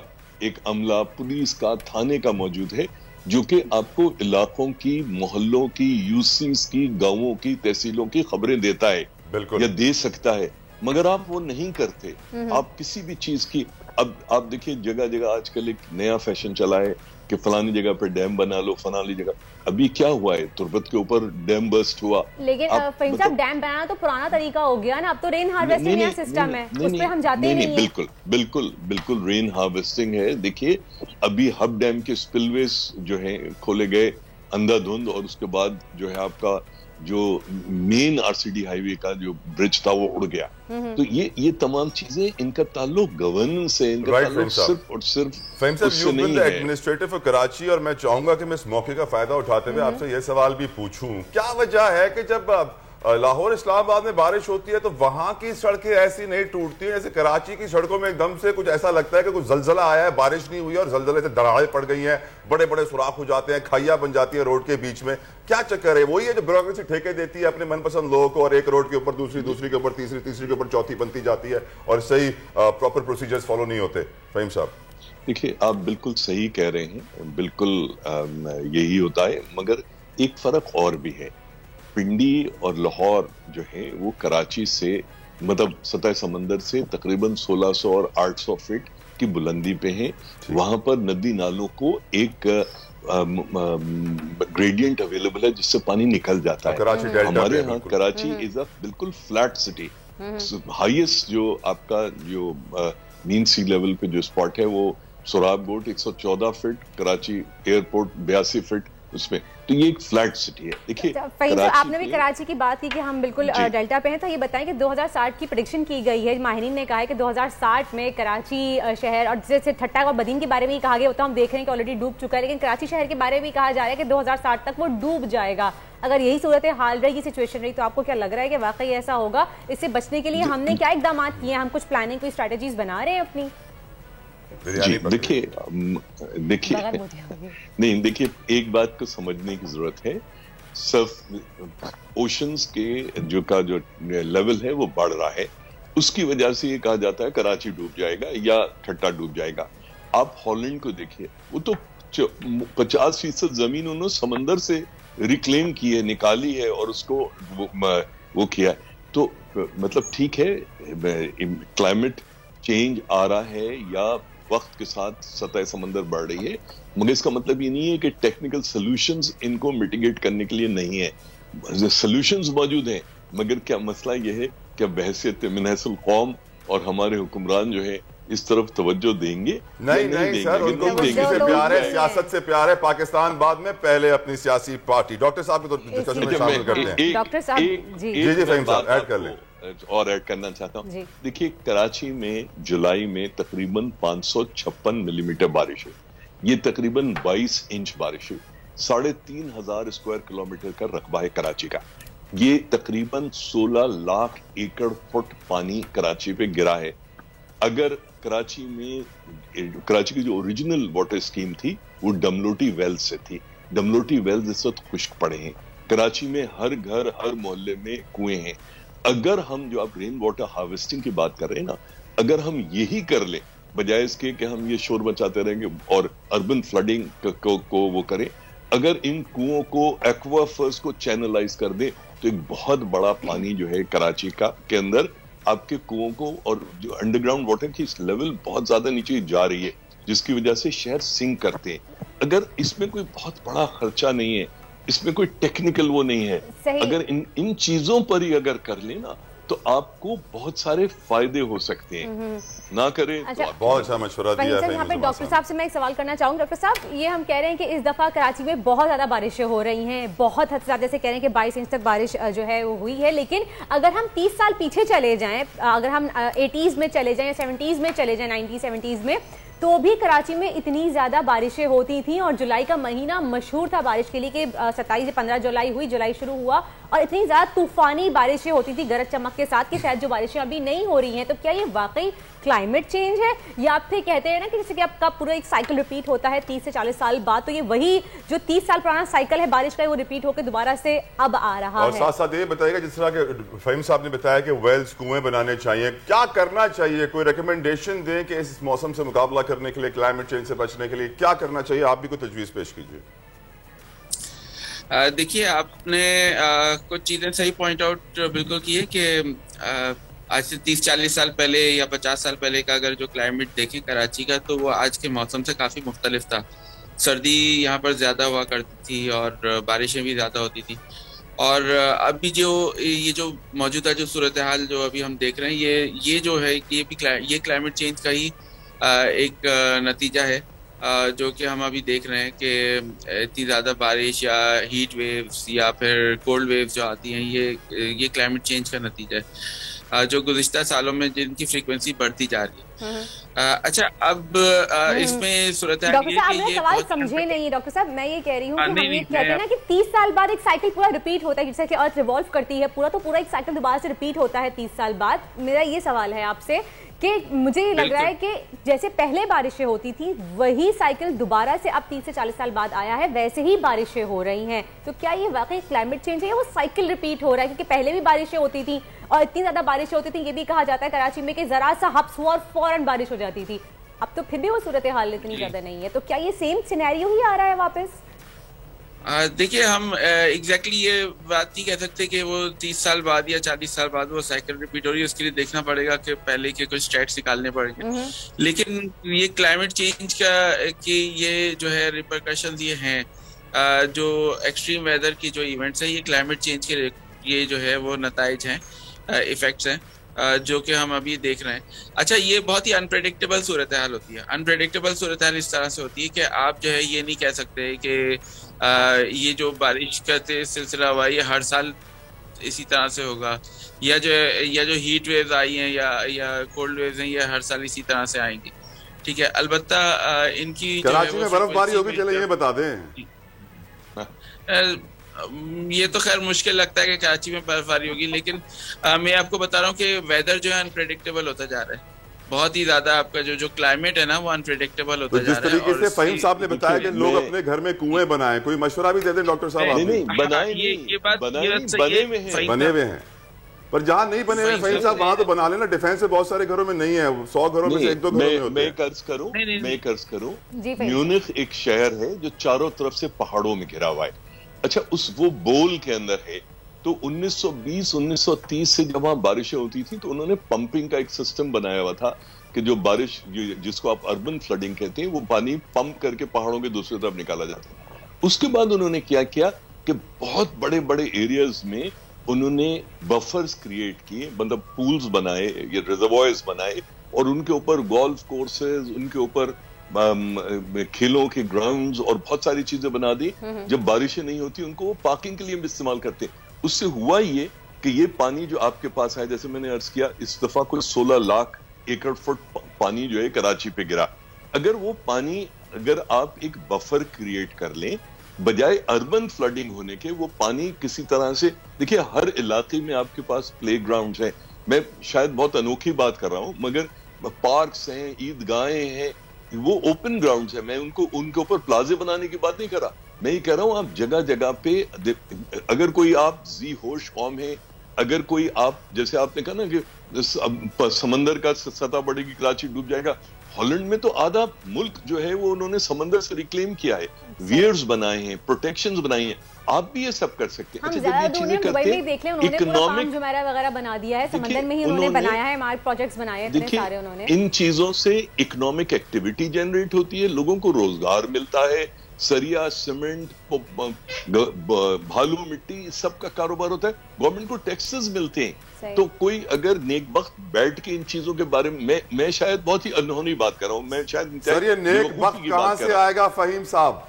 एक अमला, पुलिस का, थाने का मौजूद है, जो कि आपको इलाकों की, मोहल्लों की, यूसीस की, गांवों की, तहसीलों की खबरें देता है या दे सकता है, मगर आप वो नहीं करते। आप किसी भी चीज की, अब आप देखिए जगह जगह आजकल एक नया फैशन चला है कि फलानी जगह पे डैम बना लो, फलानी जगह। अभी क्या हुआ है, तुर्बत के ऊपर डैम बर्स्ट हुआ। लेकिन फहीम साहब, डैम बनाना तो पुराना तरीका हो गया ना, अब तो रेन हार्वेस्टिंग का सिस्टम है, उस पे हम जाते ही नहीं। बिल्कुल बिल्कुल बिल्कुल रेन हार्वेस्टिंग है। देखिए, अभी हब डैम के स्पिलवेज जो है खोले गए अंधाधुंध, और उसके बाद जो है आपका जो मेन आरसीडी हाईवे का जो ब्रिज था वो उड़ गया। तो ये तमाम चीजें, इनका ताल्लुक गवर्नेंस से, इनका ताल्लुक सिर्फ और सिर्फ उससे नहीं है। एडमिनिस्ट्रेटिव ऑफ कराची, और मैं चाहूंगा कि मैं इस मौके का फायदा उठाते हुए आपसे यह सवाल भी पूछूं, क्या वजह है कि जब लाहौर इस्लामाबाद में बारिश होती है तो वहां की सड़कें ऐसी नहीं टूटती हैं जैसे कराची की सड़कों में एकदम से कुछ ऐसा लगता है कि कुछ जलजला आया है, बारिश नहीं हुई है और जलजले से दरारें पड़ गई हैं, बड़े बड़े सुराख हो जाते हैं, खाइयां बन जाती है रोड के बीच में। क्या चक्कर है? वही है जो ब्यूरोक्रेसी ठेके देती है अपने मनपसंद लोगों को, और एक रोड के ऊपर दूसरी, दूसरी के ऊपर तीसरी, तीसरी के ऊपर चौथी बनती जाती है, और सही प्रॉपर प्रोसीजर्स फॉलो नहीं होते। फहीम साहब, देखिए, आप बिल्कुल सही कह रहे हैं, बिल्कुल यही होता है, मगर एक फर्क और भी है। पिंडी और लाहौर जो है वो कराची से, मतलब सतह समंदर से तकरीबन 1600 और 800 फीट की बुलंदी पे हैं। वहां पर नदी नालों को एक ग्रेडियंट अवेलेबल है जिससे पानी निकल जाता है। हमारे यहाँ कराची इज अ बिल्कुल फ्लैट सिटी। हाईएस्ट जो आपका जो मीन सी लेवल पे जो स्पॉट है वो Sorab boat 114 feet, Karachi airport 82 feet उसमें। तो ये एक फ्लैट सिटी है। देखिए, आपने भी कराची की बात की कि हम बिल्कुल डेल्टा पे हैं, तो ये बताएं कि 2060 की प्रेडिक्शन की गई है। माहिरीन ने कहा है कि 2060 में कराची शहर, और जैसे ठट्टा और बदीन के बारे में ही कहा गया, तो हम देख रहे हैं कि ऑलरेडी डूब चुका है, लेकिन कराची शहर के बारे में भी कहा जा रहा है कि 2060 तक वो डूब जाएगा। अगर यही सूरत हाल रही, सिचुएशन रही, तो आपको क्या लग रहा है कि वाकई ऐसा होगा? इससे बचने के लिए हमने क्या इकदाम किए हैं? हम कुछ प्लानिंग, कोई स्ट्रैटेजीज बना रहे हैं अपनी? देखिए नहीं, देखिए, एक बात को समझने की जरूरत है। सर्फ ओशंस के जो लेवल है वो बढ़ रहा है, उसकी वजह से ये कहा जाता है कराची डूब जाएगा या ठट्टा डूब जाएगा। आप हॉलैंड को देखिए, वो तो 50% जमीन उन्होंने समंदर से रिक्लेम की है, निकाली है, और उसको वो किया। तो मतलब ठीक है, क्लाइमेट चेंज आ रहा है या वक्त के साथ सतह समंदर बढ़ रही है, मगर इसका मतलब ये नहीं है कि टेक्निकल सॉल्यूशंस इनको मिटिगेट करने के लिए नहीं है। सॉल्यूशंस मौजूद हैं, मगर क्या मसला ये है कि बहसियत मिनहसुल कौम और हमारे हुक्मरान जो है इस तरफ तवज्जो देंगे? नहीं सर, उनको मुल्क से प्यार है, सियासत से प्यार है। पाकिस्तान बाद में, पहले अपनी सियासी पार्टी। डॉक्टर साहब को तो डिस्कशन में शामिल करते हैं। डॉक्टर साहब जी फहीम साहब ऐड कर लें। और ऐड करना चाहता हूँ। देखिए, कराची में जुलाई में तकरीबन 556 मिलीमीटर बारिश हुई। ये तकरीबन 22 इंच बारिश हुई। 3,500 स्क्वायर किलोमीटर का रकबा है कराची का। ये तकरीबन 16 लाख एकड़ फुट पानी कराची पे गिरा है। अगर कराची की जो ओरिजिनल वाटर स्कीम थी वो डमलोटी वेल्स से थी। डमलोटी वेल्स इस वक्त खुश्क पड़े हैं। कराची में हर घर, हर मोहल्ले में कुएं हैं। अगर हम जो आप रेन वाटर हार्वेस्टिंग की बात कर रहे हैं ना, अगर हम यही कर ले बजाय इसके कि हम ये शोर मचाते रहेंगे और अर्बन फ्लडिंग को वो करें, अगर इन कुओं को एक्वाफर्स को चैनलाइज कर दे तो एक बहुत बड़ा पानी जो है कराची का के अंदर आपके कुओं को, और जो अंडरग्राउंड वाटर की लेवल बहुत ज्यादा नीचे जा रही है जिसकी वजह से शहर सिंक करते हैं। अगर इसमें कोई बहुत बड़ा खर्चा नहीं है, इसमें कोई टेक्निकल वो नहीं है, अगर इन चीजों पर ही अगर कर लेना तो आपको बहुत सारे फायदे हो सकते हैं। ना करें अच्छा, तो बहुत अच्छा मशवरा दिया है। यहाँ पे डॉक्टर साहब से मैं एक सवाल करना चाहूंगी। डॉक्टर साहब, ये हम कह रहे हैं कि इस दफा कराची में बहुत ज्यादा बारिशें हो रही हैं, बहुत हद से ज्यादा, जैसे कह रहे हैं कि 22 इंच तक बारिश जो है वो हुई है, लेकिन अगर हम 30 साल पीछे चले जाएं, अगर हम 80s में चले जाएं, 70s में चले जाएं, 1970s में, तो भी कराची में इतनी ज़्यादा बारिशें होती थी और जुलाई का महीना मशहूर था बारिश के लिए कि 27 से 15 जुलाई हुई, जुलाई शुरू हुआ और इतनी ज़्यादा तूफानी बारिशें होती थी गरज चमक के साथ कि शायद जो बारिशें अभी नहीं हो रही हैं। तो क्या ये वाकई क्लाइमेट चेंज है, या आप फिर कहते हैं ना कि जैसे कि आपका पूरा एक साइकिल रिपीट होता है 30 से 40 साल बाद, तो ये वही जो 30 साल पुराना साइकिल है बारिश का, वो रिपीट होकर दोबारा से अब आ रहा और है। साथ साथ ये बताइएगा, जिस तरह के फहीम साहब ने बताया कि वेल्स, कुएं बनाने चाहिए, क्या करना चाहिए, कोई रिकमेंडेशन दें कि इस मौसम से मुकाबला करने के लिए, क्लाइमेट चेंज से बचने के लिए क्या करना चाहिए? आप भी कोई तजवीज़ पेश कीजिए। देखिए, आपने कुछ चीज़ें सही पॉइंट आउट बिल्कुल की है कि आज से 30-40 साल पहले या 50 साल पहले का अगर जो क्लाइमेट देखें कराची का, तो वो आज के मौसम से काफ़ी मुख्तलिफ था। सर्दी यहाँ पर ज़्यादा हुआ करती थी और बारिशें भी ज़्यादा होती थी। और अभी जो ये जो मौजूदा जो सूरत हाल जो अभी हम देख रहे हैं, ये जो है ये क्लाइमेट चेंज का ही एक नतीजा है, जो कि हम अभी देख रहे हैं कि इतनी ज़्यादा बारिश या हीट वेव्स या फिर कोल्ड वेव्स जो आती हैं, ये क्लाइमेट चेंज का नतीजा है, जो गुज़िश्ता सालों में जिनकी फ्रीक्वेंसी बढ़ती जा रही है। अच्छा, अब इसमें सूरत है डॉक्टर साहब, मेरा सवाल समझे नहीं डॉक्टर साहब, मैं ये कह रही हूँ कि हम ये कहते हैं ना कि 30 साल बाद एक साइकिल पूरा रिपीट होता है, जैसे कि अर्थ रिवॉल्व करती है पूरा, तो पूरा एक साइकिल दोबारा से रिपीट होता है 30 साल बाद। मेरा ये सवाल है आपसे कि मुझे ये लग रहा है कि जैसे पहले बारिशें होती थी वही साइकिल दोबारा से अब 30 से 40 साल बाद आया है, वैसे ही बारिशें हो रही हैं। तो क्या ये वाकई क्लाइमेट चेंज है या वो साइकिल रिपीट हो रहा है? क्योंकि पहले भी बारिशें होती थी और इतनी ज्यादा बारिशें होती थी, ये भी कहा जाता है कराची में कि जरा सा हब्स हुआ और फौरन बारिश हो जाती थी। अब तो फिर भी वो सूरत हाल इतनी ज्यादा नहीं है, तो क्या ये सेम सिनेरियो ही आ रहा है वापस? देखिए, हम एग्जैक्टली ये बात नहीं कह सकते कि वो 30 साल बाद या 40 साल बाद वो साइकिल रिपीट हो रही है। उसके लिए देखना पड़ेगा कि पहले के कुछ स्टैट्स निकालने पड़ेंगे। लेकिन ये क्लाइमेट चेंज का कि ये जो है रिपरकशंस ये हैं, जो एक्सट्रीम वेदर की जो इवेंट्स हैं, ये क्लाइमेट चेंज के ये जो है वो नताइज हैं, इफेक्ट्स हैं, जो कि हम अभी देख रहे हैं। अच्छा, ये बहुत ही अनप्रेडिक्टेबल सूरत हाल होती है। अनप्रेडिक्टेबल सूरत हाल इस तरह से होती है कि आप जो है ये नहीं कह सकते कि ये जो बारिश का सिलसिला हुआ ये हर साल इसी तरह से होगा, या जो हीट वेव्स आई हैं या कोल्ड वेव्स हैं ये हर साल इसी तरह से आएंगी। ठीक है, अलबत्ता इनकी कराची में बर्फबारी होगी, चले ये बता दें। ये तो खैर मुश्किल लगता है कि कराची में बर्फबारी होगी, लेकिन मैं आपको बता रहा हूँ कि वेदर जो है अनप्रेडिक्टेबल होता जा रहा है। बहुत ही ज्यादा आपका जो क्लाइमेट है ना वो अनप्रेडिक्टेबल होता जा रहा है। जिस तरीके से फहीम साहब ने बताया कि लोग अपने घर में कुएं बनाएं, कोई मशवरा भी दे दें डॉक्टर साहब? नहीं, बनाए बने हुए हैं, पर जहाँ नहीं बने हुए फहीम साहब वहां तो बना लेना। डिफेंस से बहुत सारे घरों में नहीं है, 100 घरों में से 1-2 घरों में होते हैं। मैं कर्ज करूं, म्यूनिख एक शहर है जो चारों तरफ से पहाड़ों में घिरा हुआ है। अच्छा, वो बोल के अंदर है, तो 1920-1930 से जब वहां बारिशें होती थी तो उन्होंने पंपिंग का एक सिस्टम बनाया हुआ था कि जो बारिश जिसको आप अर्बन फ्लडिंग कहते हैं, वो पानी पंप करके पहाड़ों के दूसरी तरफ निकाला जाता है। उसके बाद उन्होंने क्या किया कि बहुत बड़े बड़े एरियाज में उन्होंने बफर्स क्रिएट किए, मतलब पूल्स बनाए या रिजर्वॉयर्स बनाए, और उनके ऊपर गोल्फ कोर्सेज, उनके ऊपर खेलों के ग्राउंड्स और बहुत सारी चीजें बना दी। जब बारिशें नहीं होती उनको वो पार्किंग के लिए भी इस्तेमाल करते। उससे हुआ ये कि ये पानी जो आपके पास है, जैसे मैंने अर्ज किया, इस दफा कोई 16 लाख एकड़ फुट पानी जो है कराची पे गिरा। अगर वो पानी, अगर आप एक बफर क्रिएट कर लें बजाय अर्बन फ्लडिंग होने के, वो पानी किसी तरह से, देखिए हर इलाके में आपके पास प्ले ग्राउंड है। मैं शायद बहुत अनोखी बात कर रहा हूं, मगर पार्क्स हैं, ईदगाहें हैं, वो ओपन ग्राउंड्स है। मैं उनके ऊपर प्लाजे बनाने की बात नहीं कर रहा। मैं ये कह रहा हूं आप जगह जगह पे, अगर कोई आप जी होश कौम है, अगर कोई आप जैसे आपने कहा ना कि समंदर का सतह बढ़ेगी, कराची डूब जाएगा, हॉलैंड में तो आधा मुल्क जो है वो उन्होंने समंदर से रिक्लेम किया है, वियर्स बनाए हैं, प्रोटेक्शंस बनाई हैं। आप भी ये सब कर सकते हैं। हम ज्यादा दूर नहीं, दुबई में देख लें, उन्होंने पूरा फार्म जुमेरा वगैरह बना दिया है, समंदर में ही उन्होंने बनाया है, मार्क प्रोजेक्ट्स बनाए हैं, इतने सारे उन्होंने। इन चीजों से इकोनॉमिक एक्टिविटी जनरेट होती है, लोगों को रोजगार मिलता है, सरिया, सीमेंट, भालू, मिट्टी, सबका कारोबार होता है, गवर्नमेंट को टैक्सेस मिलते हैं। तो कोई अगर नेकबख्त बैठ के इन चीजों के बारे में, मैं शायद बहुत ही अनहोनी बात कर रहा हूं, मैं शायद सर ये नेकबख्त कहां से आएगा फहीम साहब?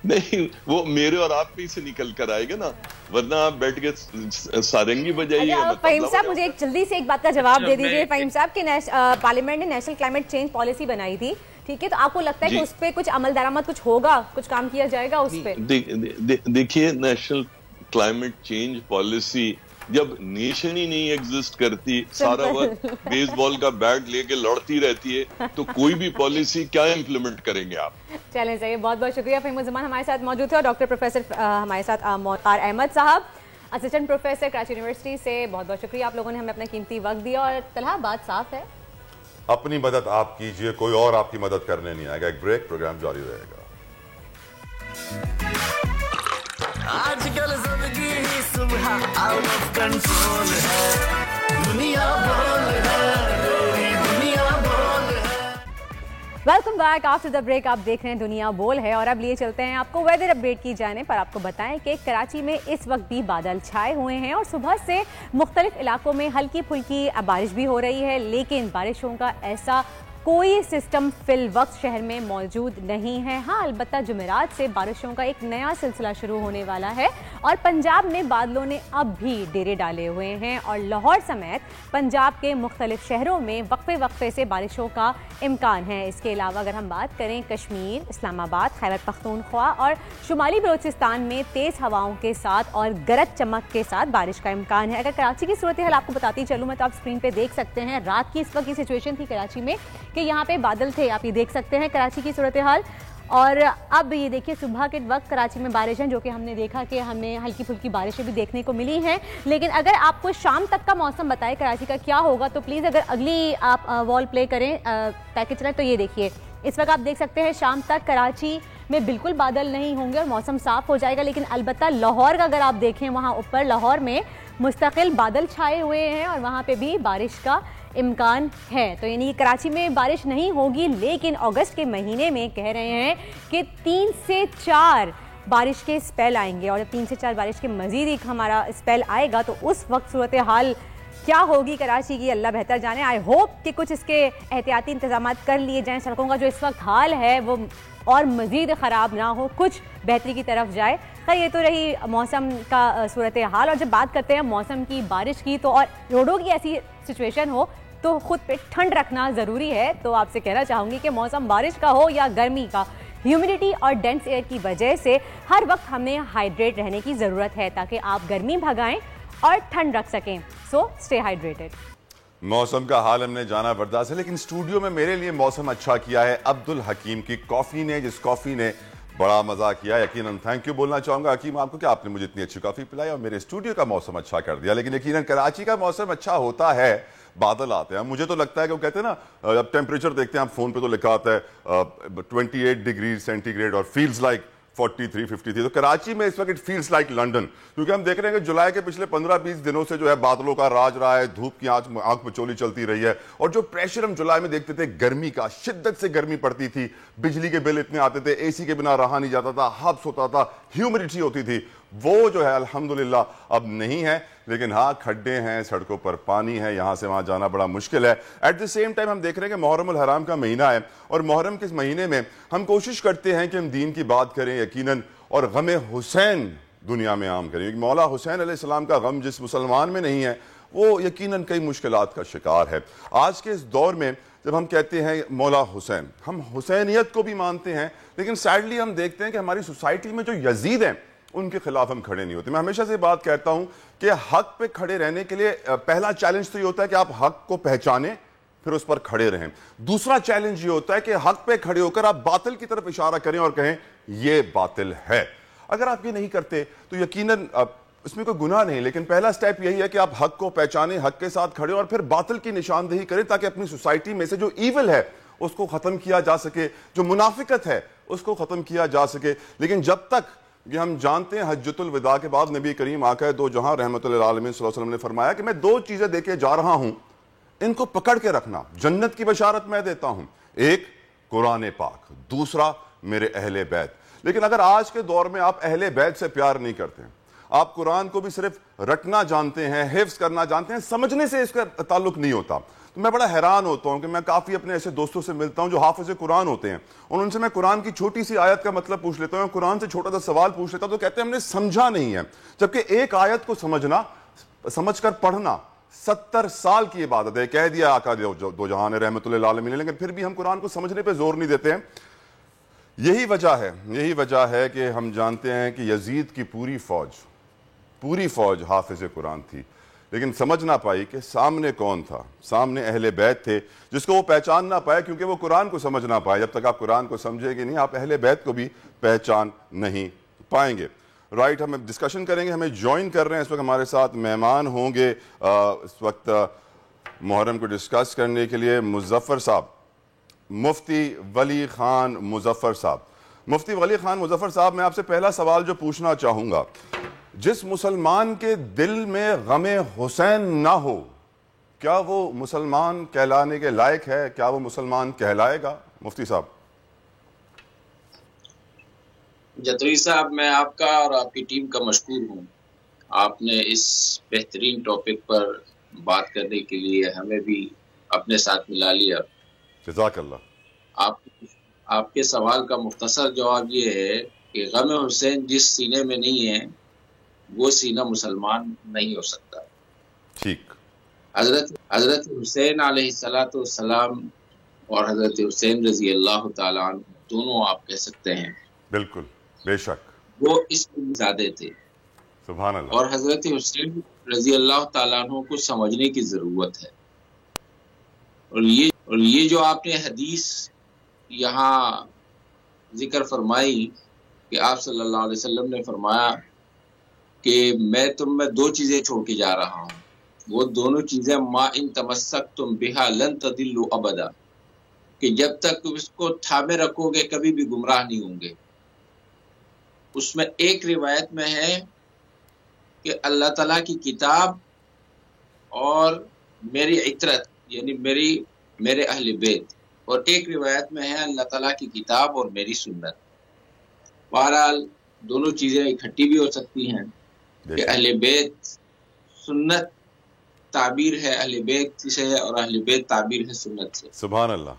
नहीं, वो मेरे और आप ही से निकल कर आएगा ना, वरना आप बैठ के सारंगी बजाइए। फहीम साहब मुझे एक जल्दी से एक बात का जवाब दे दीजिए फहीम साहब कि पार्लियामेंट ने नेशनल क्लाइमेट चेंज पॉलिसी बनाई थी, ठीक है, तो आपको लगता है कि उस पे कुछ अमल दरामद कुछ होगा, कुछ काम किया जाएगा उस पे? देखिए, नेशनल क्लाइमेट चेंज पॉलिसी जब नेशन ही नहीं एग्जिस्ट करती, सारा वक्त बेसबॉल का बैट लेके लड़ती रहती है, तो कोई भी पॉलिसी क्या इंप्लीमेंट करेंगे आप? चलें, सही, बहुत बहुत शुक्रिया। फहीमुज़्ज़मान हमारे साथ मौजूद थे और डॉक्टर प्रोफेसर हमारे साथ मोतार अहमद साहब, असिस्टेंट प्रोफेसर कराची यूनिवर्सिटी से, बहुत बहुत शुक्रिया, आप लोगों ने हमें अपना कीमती वक्त दिया। और तलहा, बात साफ है, अपनी मदद आप कीजिए, कोई और आपकी मदद करने नहीं आएगा। एक ब्रेक, प्रोग्राम जारी रहेगा। आजकल जिंदगी ही सुबह आउट ऑफ कंट्रोल है, दुनिया बोल है, दुनिया बोल है। Welcome back after the break. आप देख रहे हैं दुनिया बोल है और अब लिए चलते हैं आपको वेदर अपडेट की जाने पर। आपको बताएं कि कराची में इस वक्त भी बादल छाए हुए हैं और सुबह से मुख्तलिफ इलाकों में हल्की फुल्की बारिश भी हो रही है, लेकिन बारिशों का ऐसा कोई सिस्टम फिल वक्त शहर में मौजूद नहीं है। हाँ, अलबत्ता जुमेरात से बारिशों का एक नया सिलसिला शुरू होने वाला है और पंजाब में बादलों ने अब भी डेरे डाले हुए हैं और लाहौर समेत पंजाब के मुख्तलिफ शहरों में वक्फे वक्फे से बारिशों का इम्कान है। इसके अलावा अगर हम बात करें कश्मीर, इस्लामाबाद, खैबर पख्तूनख्वा और शुमाली बलोचिस्तान में तेज़ हवाओं के साथ और गरज चमक के साथ बारिश का इम्कान है। अगर कराची की सूरत हाल आपको बताती चलूँ मैं, तो आप स्क्रीन पर देख सकते हैं रात की इस वक्त की सिचुएशन थी कराची में कि यहाँ पे बादल थे, आप ये देख सकते हैं कराची की सूरत हाल। और अब ये देखिए सुबह के वक्त कराची में बारिश है, जो कि हमने देखा कि हमें हल्की फुल्की बारिशें भी देखने को मिली हैं। लेकिन अगर आपको शाम तक का मौसम बताए कराची का क्या होगा, तो प्लीज़ अगर अगली आप वॉल प्ले करें पैकेज चलाएं, तो ये देखिए इस वक्त आप देख सकते हैं शाम तक कराची में बिल्कुल बादल नहीं होंगे और मौसम साफ हो जाएगा। लेकिन अलबत्ता लाहौर का अगर आप देखें, वहाँ ऊपर लाहौर में मुस्तकिल बादल छाए हुए हैं और वहाँ पे भी बारिश का इम्कान है। तो यानी कराची में बारिश नहीं होगी, लेकिन अगस्त के महीने में कह रहे हैं कि 3 से 4 बारिश के स्पेल आएंगे और जब 3 से 4 बारिश के मजीद एक हमारा स्पेल आएगा तो उस वक्त सूरत हाल क्या होगी कराची की अल्लाह बेहतर जाने। आई होप कि कुछ इसके एहतियाती इंतजाम कर लिए जाएं, सड़कों का जो इस वक्त हाल है वो और मज़ीद ख़राब ना हो, कुछ बेहतरी की तरफ जाए। खैर, ये तो रही मौसम का सूरत हाल। और जब बात करते हैं मौसम की, बारिश की, तो और रोडों की ऐसी सिचुएशन हो तो खुद पे ठंड रखना ज़रूरी है। तो आपसे कहना चाहूँगी कि मौसम बारिश का हो या गर्मी का, ह्यूमिडिटी और डेंस एयर की वजह से हर वक्त हमें हाइड्रेट रहने की ज़रूरत है ताकि आप गर्मी भगाएं और ठंड रख सकें। So stay hydrated. मौसम का हाल हमने जाना बर्दाश्त है, लेकिन स्टूडियो में मेरे लिए मौसम अच्छा किया है अब्दुल हकीम की कॉफ़ी ने, जिस कॉफ़ी ने बड़ा मजा किया। यकीनन थैंक यू बोलना चाहूँगा हकीम आपको कि आपने मुझे इतनी अच्छी कॉफ़ी पिलाई और मेरे स्टूडियो का मौसम अच्छा कर दिया। लेकिन यकीनन कराची का मौसम अच्छा होता है, बादल आते हैं। मुझे तो लगता है कि वो कहते हैं ना, जब टेम्परेचर देखते हैं आप फोन पे तो लिखा आता है 28 डिग्री सेंटीग्रेड और फील्स लाइक 43, 53। तो कराची में इस वक्त इट फील्स लाइक लंदन, क्योंकि हम देख रहे हैं कि जुलाई के पिछले 15-20 दिनों से जो है बादलों का राज रहा है, धूप की आंख मचोली चलती रही है। और जो प्रेशर हम जुलाई में देखते थे, गर्मी का, शिद्दत से गर्मी पड़ती थी, बिजली के बिल इतने आते थे, एसी के बिना रहा नहीं जाता था, हब्स होता था, ह्यूमिडिटी होती थी, वो जो है अल्हम्दुलिल्लाह अब नहीं है। लेकिन हाँ, खड्डे हैं, सड़कों पर पानी है, यहाँ से वहाँ जाना बड़ा मुश्किल है। एट द सेम टाइम हम देख रहे हैं कि मुहर्रम उल हराम का महीना है और मुहर्रम के इस महीने में हम कोशिश करते हैं कि हम दीन की बात करें यकीनन, और गम हुसैन दुनिया में आम करें। मौला हुसैन अलैहिस्सलाम का गम जिस मुसलमान में नहीं है वो यकीनन कई मुश्किलात का शिकार है। आज के इस दौर में जब हम कहते हैं मौला हुसैन, हम हुसैनियत को भी मानते हैं, लेकिन सैडली हम देखते हैं कि हमारी सोसाइटी में जो यजीद हैं उनके खिलाफ हम खड़े नहीं होते। मैं हमेशा से बात कहता हूं कि हक पे खड़े रहने के लिए पहला चैलेंज तो ये होता है कि आप हक को पहचानें, फिर उस पर खड़े रहें। दूसरा चैलेंज ये होता है कि हक पे खड़े होकर आप बातिल की तरफ इशारा करें और कहें ये बातिल है। अगर आप ये नहीं करते तो यकीनन इसमें कोई गुनाह नहीं, लेकिन पहला स्टेप यही है कि आप हक को पहचानें, हक के साथ खड़े और फिर बातिल की निशानदेही करें ताकि अपनी सोसाइटी में से जो ईविल है उसको खत्म किया जा सके, जो मुनाफिकत है उसको खत्म किया जा सके। लेकिन जब तक ये हम जानते हैं, हज्जतुल विदा के बाद नबी करीम आका दो जहां रहमतुल आलमीन सल्लल्लाहु अलैहि वसल्लम ने फरमाया कि मैं 2 चीजें देके जा रहा हूं, इनको पकड़ के रखना। जन्नत की बशारत मैं देता हूं, एक कुरान पाक, दूसरा मेरे अहले बैत। लेकिन अगर आज के दौर में आप अहले बैत से प्यार नहीं करते हैं, आप कुरान को भी सिर्फ रटना जानते हैं, हिफ्ज करना जानते हैं, समझने से इसका ताल्लुक नहीं होता, तो मैं बड़ा हैरान होता हूं कि मैं काफी अपने ऐसे दोस्तों से मिलता हूं जो हाफिज कुरान होते हैं और उनसे मैं कुरान की छोटी सी आयत का मतलब पूछ लेता हूं, कुरान से छोटा सा सवाल पूछ लेता हूं, तो कहते हैं हमने समझा नहीं है। जबकि एक आयत को समझना, समझकर पढ़ना 70 साल की इबादत है। कह दिया आका दो जहान रहमतुल्लिल आलमीन, लेकिन फिर भी हम कुरान को समझने पे जोर नहीं देते हैं। यही वजह है कि हम जानते हैं कि यजीद की पूरी फौज हाफिज कुरान थी, लेकिन समझ ना पाई कि सामने कौन था। सामने अहले बैत थे जिसको वो पहचान ना पाए क्योंकि वो कुरान को समझ ना पाए। जब तक आप कुरान को समझेंगे नहीं, आप अहले बैत को भी पहचान नहीं पाएंगे। राइट, हम डिस्कशन करेंगे। हमें ज्वाइन कर रहे हैं इस वक्त, हमारे साथ मेहमान होंगे इस वक्त मुहर्रम को डिस्कस करने के लिए मुजफ्फर साहब, मुफ्ती वली खान मुजफ्फर साहब। मुफ्ती वली खान मुजफ्फर साहब, मैं आपसे पहला सवाल जो पूछना चाहूँगा, जिस मुसलमान के दिल में गमे हुसैन ना हो, क्या वो मुसलमान कहलाने के लायक है? क्या वो मुसलमान कहलाएगा? मुफ्ती साहब। जतोई साहब, मैं आपका और आपकी टीम का मशकूर हूँ। आपने इस बेहतरीन टॉपिक पर बात करने के लिए हमें भी अपने साथ मिला लिया। जज़ाकल्लाह। आपके सवाल का मुख्तसर जवाब ये है कि गम हुसैन जिस सीने में नहीं है वो सीना मुसलमान नहीं हो सकता। ठीक। हजरत हुसैन अलैहिस्सलाम और हजरत हुसैन रजी अल्लाह ताला अन्हु दोनों आप कह सकते हैं। बिल्कुल, बेशक। वो इस्लामज़ादे थे। सुभान अल्लाह। और हजरत हुसैन रजी अल्लाह ताला अन्हु को समझने की जरूरत है। और ये जो आपने हदीस यहाँ जिक्र फरमाई कि आप सल्लल्लाहु अलैहि वसल्लम ने फरमाया कि मैं तुम में 2 चीजें छोड़ के जा रहा हूँ, वो दोनों चीजें मा इन तमस्सक तुम बिहा लन तदिल्लु अबदा, कि जब तक तुम इसको थामे रखोगे कभी भी गुमराह नहीं होंगे। उसमें एक रिवायत में है कि अल्लाह ताला की किताब और मेरी इतरत यानी मेरे अहले बैत, और एक रिवायत में है अल्लाह ताला की किताब और मेरी सुन्नत। बहरहाल दोनों चीजें इकट्ठी भी हो सकती हैं कि अहले बैत सुन्नत ताबीर है अहले बैत से और अहले बैत ताबीर है सुन्नत से। सुभान अल्लाह।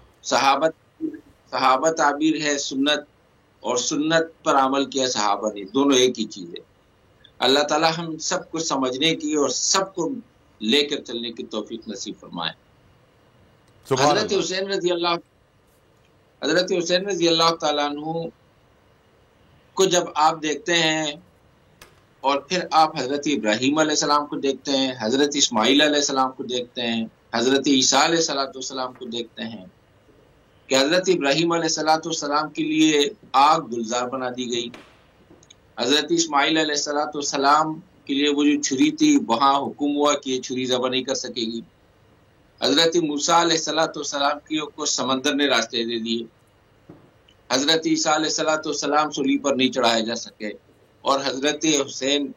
सहाबा ताबीर है सुन्नत और सुन्नत पर अमल किया सहाबा ने, दोनों एक ही चीज है। अल्लाह ताला हम सबको समझने की और सबको लेकर चलने की तौफीक नसीब फरमाए। हजरत हुसैन रजी अल्लाह ताला अन्हु को जब आप देखते हैं और फिर आप हजरत इब्राहीम अलैहिस्सलाम को देखते हैं, हजरत इस्माइल अलैहिस्सलाम को देखते हैं, हजरत ईसा अलैहिस्सलाम को देखते हैं कि हजरत इब्राहीम अलैहिस्सलाम के लिए आग गुलजार बना दी गई, हजरत इस्माइल अलैहिस्सलाम के लिए वो जो छुरी थी वहां हुक्म हुआ कि ये छुरी ज़बह नहीं कर सकेगी, हजरत मूसा अलैहिस्सलाम को समंदर ने रास्ते दे दिए, हजरत ईसा अलैहिस्सलाम सूली पर नहीं चढ़ाए जा सके, और हजरत हुसैन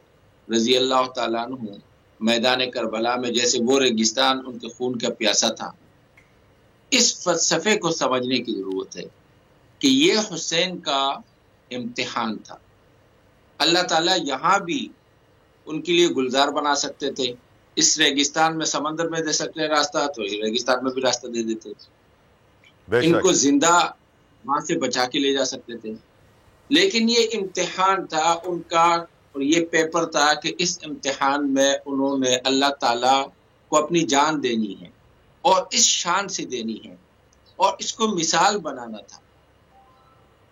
रजी अल्लाह ताला अन्हु मैदान करबला में जैसे वो रेगिस्तान उनके खून का प्यासा था। इस फलसफे को समझने की जरूरत है कि ये हुसैन का इम्तिहान था। अल्लाह ताला यहाँ भी उनके लिए गुलजार बना सकते थे, इस रेगिस्तान में समंदर में दे सकते रास्ता, तो रेगिस्तान में भी रास्ता दे देते, इनको जिंदा वहां से बचा के ले जा सकते थे। लेकिन ये इम्तिहान था उनका और ये पेपर था कि इस इम्तिहान में उन्होंने अल्लाह ताला को अपनी जान देनी है और इस शान से देनी है और इसको मिसाल बनाना था।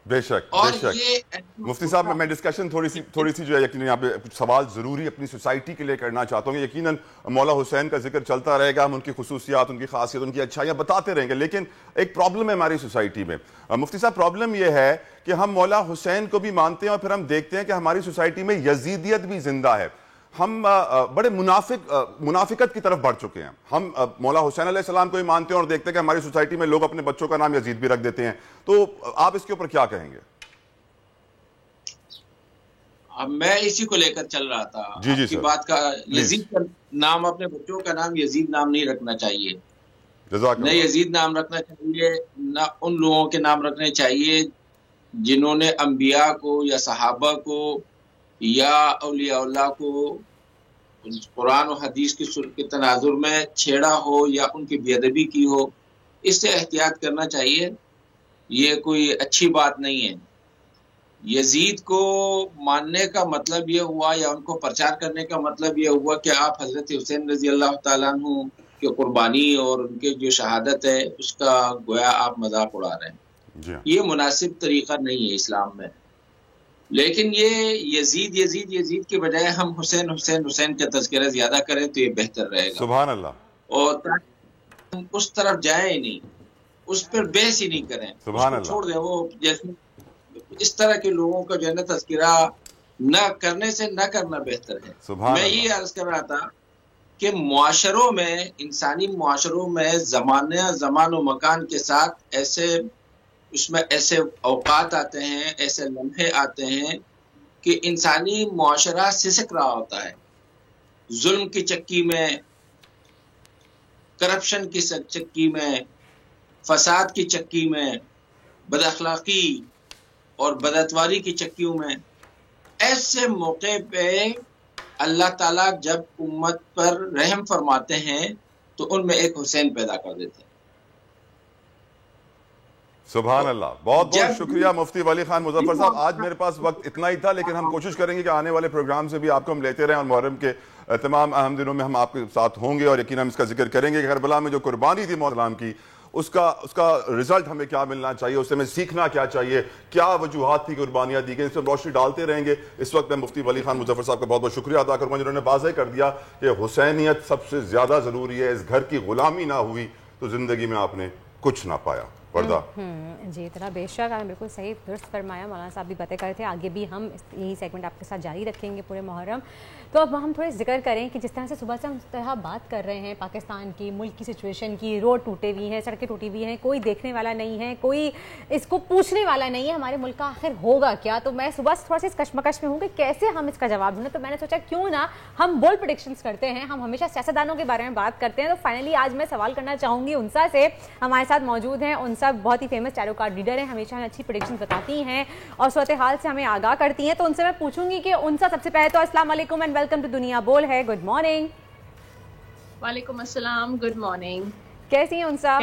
बेशक बेशक। मुफ्ती साहब, मैं डिस्कशन थोड़ी सी जो है यकीनन यहाँ पे कुछ सवाल जरूरी अपनी सोसाइटी के लिए करना चाहता हूँ। यकीनन मौला हुसैन का जिक्र चलता रहेगा, हम उनकी खुसूसियात, उनकी खासियत, उनकी अच्छाइयाँ बताते रहेंगे, लेकिन एक प्रॉब्लम है हमारी सोसाइटी में। मुफ्ती साहब, प्रॉब्लम यह है कि हम मौला हुसैन को भी मानते हैं और फिर हम देखते हैं कि हमारी सोसाइटी में यजीदियत भी जिंदा है। हम बड़े मुनाफिकत की तरफ बढ़ चुके हैं। हम मौला हुसैन अलैहिस्सलाम को ही मानते हैं और देखते हैं कि हमारी सोसाइटी में लोग अपने बच्चों का नाम यजीद भी रख देते हैं। तो आप इसके ऊपर क्या कहेंगे? अब मैं इसी को लेकर चल रहा था। जी जी आपकी सर, बात का, यजीद का नाम, अपने बच्चों का नाम यजीद नाम नहीं रखना चाहिए। न यजीद नाम रखना चाहिए, न उन लोगों के नाम रखने चाहिए जिन्होंने अंबिया को या सहाबा को या औलिया को कुरान और हदीस के तनाजुर में छेड़ा हो या उनकी बेअदबी की हो। इससे एहतियात करना चाहिए, ये कोई अच्छी बात नहीं है। यजीद को मानने का मतलब ये हुआ या उनको प्रचार करने का मतलब ये हुआ कि आप हजरत हुसैन रजी अल्लाह तआला अन्हु की कुर्बानी और उनके जो शहादत है उसका गोया आप मजाक उड़ा रहे हैं। ये मुनासिब तरीका नहीं है इस्लाम में। लेकिन ये यजीद यजीद यजीद के बजाय हम हुसैन हुसैन हुसैन का तज़किरा ज्यादा करें तो ये बेहतर रहेगा। सुभान अल्लाह। और हम उस तरफ जाए ही नहीं, उस पर बहस ही नहीं करें, सुभान अल्लाह, छोड़ दें। वो जैसे इस तरह के लोगों का जो है ना तज़किरा न करने से न करना बेहतर है। मैं ये अर्ज कर रहा था कि मुआशरों में, इंसानी मुआशरों में ज़मान व मकान के साथ ऐसे उसमें ऐसे औकात आते हैं, ऐसे लम्हे आते हैं कि इंसानी मुआशरा सिसक रहा होता है। जुल्म की चक्की में, करप्शन की चक्की में, फसाद की चक्की में, बदअखलाकी और बदअतवारी की चक्कियों में, ऐसे मौके पे अल्लाह ताला जब उम्मत पर रहम फरमाते हैं तो उनमें एक हुसैन पैदा कर देते हैं। सुभान अल्लाह। बहुत बहुत शुक्रिया मुफ्ती वली खान मुजफ्फर साहब। आज मेरे पास वक्त इतना ही था, लेकिन हम कोशिश करेंगे कि आने वाले प्रोग्राम से भी आपको हम लेते रहें और मुहर्रम के तमाम अहम दिनों में हम आपके साथ होंगे और यकीन हम इसका जिक्र करेंगे कि करबला में जो कुर्बानी थी मौलाम की, उसका रिजल्ट हमें क्या मिलना चाहिए, उससे हमें सीखना क्या चाहिए, क्या वजूहात थी कुर्बानियां दी गई, इस पर रोशनी डालते रहेंगे। इस वक्त मैं मुफ्ती वली खान मुजफ्फर साहब का बहुत बहुत शुक्रिया अदा करूँगा जिन्होंने वाज़ेह कर दिया कि हुसैनियत सबसे ज्यादा जरूरी है। इस घर की गुलामी ना हुई तो जिंदगी में आपने कुछ ना पाया। वर्दा जी तरह बेशक आपने बिल्कुल सही दुरुस्त फरमाया। मौलाना साहब भी बातें कर रहे थे, आगे भी हम यही सेगमेंट आपके साथ जारी रखेंगे पूरे मुहर्रम। तो अब हम थोड़े जिक्र करें कि जिस तरह से सुबह से हम उस तरह बात कर रहे हैं पाकिस्तान की, मुल्क की सिचुएशन की, रोड टूटे हुई हैं, सड़कें टूटी हुई हैं, कोई देखने वाला नहीं है, कोई इसको पूछने वाला नहीं है हमारे मुल्क का आखिर होगा क्या। तो मैं सुबह से थोड़ा सा इस कश्मकश में हूँ कि कैसे हम इसका जवाब ढूंढें। तो मैंने सोचा क्यों ना हम बोल्ड प्रेडिक्शंस करते हैं, हम हमेशा सियासतदानों के बारे में बात करते हैं। तो फाइनली आज मैं सवाल करना चाहूँगी उनसा से, हमारे साथ मौजूद हैं उनसा, बहुत ही फेमस टैरो कार्ड रीडर हैं, हमेशा हमें अच्छी प्रेडिक्शन बताती हैं और सूरत हाल से हमें आगाह करती हैं। तो उनसे मैं पूछूंगी कि उनसा सबसे पहले तो अस्सलाम वालेकुम एंड वेलकम टू दुनिया बोल है। Good morning. वालेकुम अस्सलाम, गुड मॉर्निंग। कैसी हैं उनसा?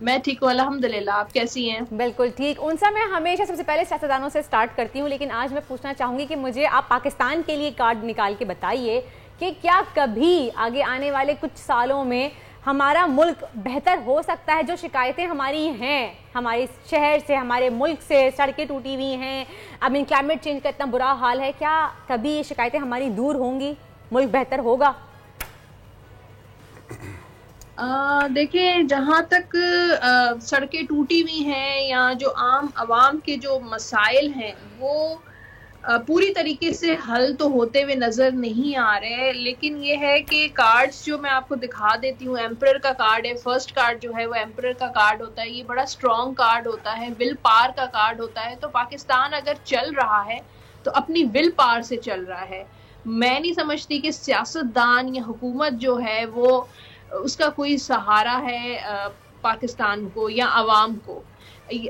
मैं ठीक हूँ अल्हम्दुलिल्लाह, आप कैसी हैं? बिल्कुल ठीक। उनसा मैं हमेशा सबसे पहले सियासतदानों से स्टार्ट करती हूँ, लेकिन आज मैं पूछना चाहूंगी कि मुझे आप पाकिस्तान के लिए कार्ड निकाल के बताइए कि क्या कभी आगे आने वाले कुछ सालों में हमारा मुल्क बेहतर हो सकता है? जो शिकायतें हमारी हैं हमारे शहर से, हमारे मुल्क से, सड़कें टूटी हुई हैं, आई मीन क्लाइमेट चेंज का इतना बुरा हाल है, क्या कभी ये शिकायतें हमारी दूर होंगी, मुल्क बेहतर होगा? देखिए, जहाँ तक सड़कें टूटी हुई हैं या जो आम आवाम के जो मसाइल हैं वो पूरी तरीके से हल तो होते हुए नजर नहीं आ रहे, लेकिन ये है कि कार्ड्स जो मैं आपको दिखा देती हूँ, एम्परर का कार्ड है, फर्स्ट कार्ड जो है वो एम्परर का कार्ड होता है। ये बड़ा स्ट्रॉन्ग कार्ड होता है, विल पार का कार्ड होता है। तो पाकिस्तान अगर चल रहा है तो अपनी विल पार से चल रहा है। मैं नहीं समझती कि सियासतदान या हुकूमत जो है वो उसका कोई सहारा है पाकिस्तान को या अवाम को।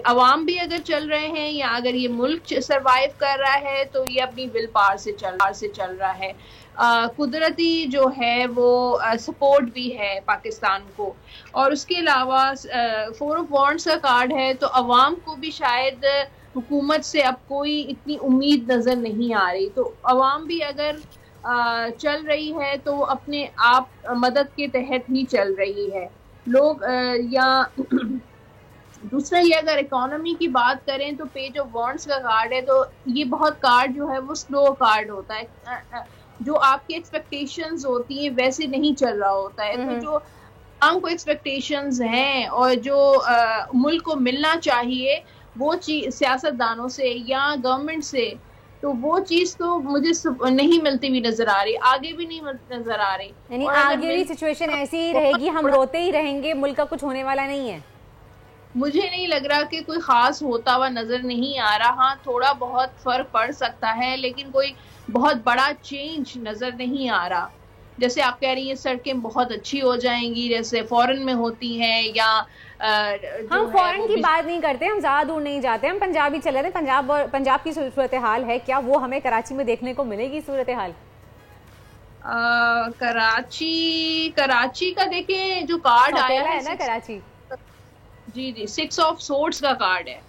अवाम भी अगर चल रहे हैं या अगर ये मुल्क सरवाइव कर रहा है तो ये अपनी विल पार से चल रहा है। कुदरती जो है वो सपोर्ट भी है पाकिस्तान को। और उसके अलावा 4 ऑफ वॉन्ड्स का कार्ड है, तो अवाम को भी शायद हुकूमत से अब कोई इतनी उम्मीद नज़र नहीं आ रही। तो अवाम भी अगर चल रही है तो अपने आप मदद के तहत ही चल रही है। लोग या दूसरा ये अगर इकोनॉमी की बात करें तो पेज ऑफ वॉन्ट्स का कार्ड है, तो ये बहुत कार्ड जो है वो स्लो कार्ड होता है, जो आपकी एक्सपेक्टेशंस होती हैं वैसे नहीं चल रहा होता है। तो जो हमको एक्सपेक्टेशंस हैं और जो मुल्क को मिलना चाहिए वो चीज सियासतदानों से या गवर्नमेंट से, तो वो चीज तो मुझे नहीं मिलती हुई नजर आ रही, आगे भी नहीं नजर आ रही। यानी आगे भी सिचुएशन ऐसी ही रहेगी, हम रोते ही रहेंगे, मुल्क का कुछ होने वाला नहीं है। मुझे नहीं लग रहा कि कोई खास होता हुआ नजर नहीं आ रहा। हाँ, थोड़ा बहुत फर्क पड़ सकता है, लेकिन कोई बहुत बड़ा चेंज नजर नहीं आ रहा। जैसे आप कह रही हैं सड़कें बहुत अच्छी हो जाएंगी जैसे फॉरेन में होती हैं, या हम फॉरेन की बात नहीं करते, हम ज्यादा दूर नहीं जाते, हम पंजाब ही चले थे। पंजाब और पंजाब की सूरत हाल है, क्या वो हमें कराची में देखने को मिलेगी सूरत हाल? कराची का देखें जो कार्ड आया है ना कराची, जी 6 ऑफ सोर्ट्स का कार्ड है,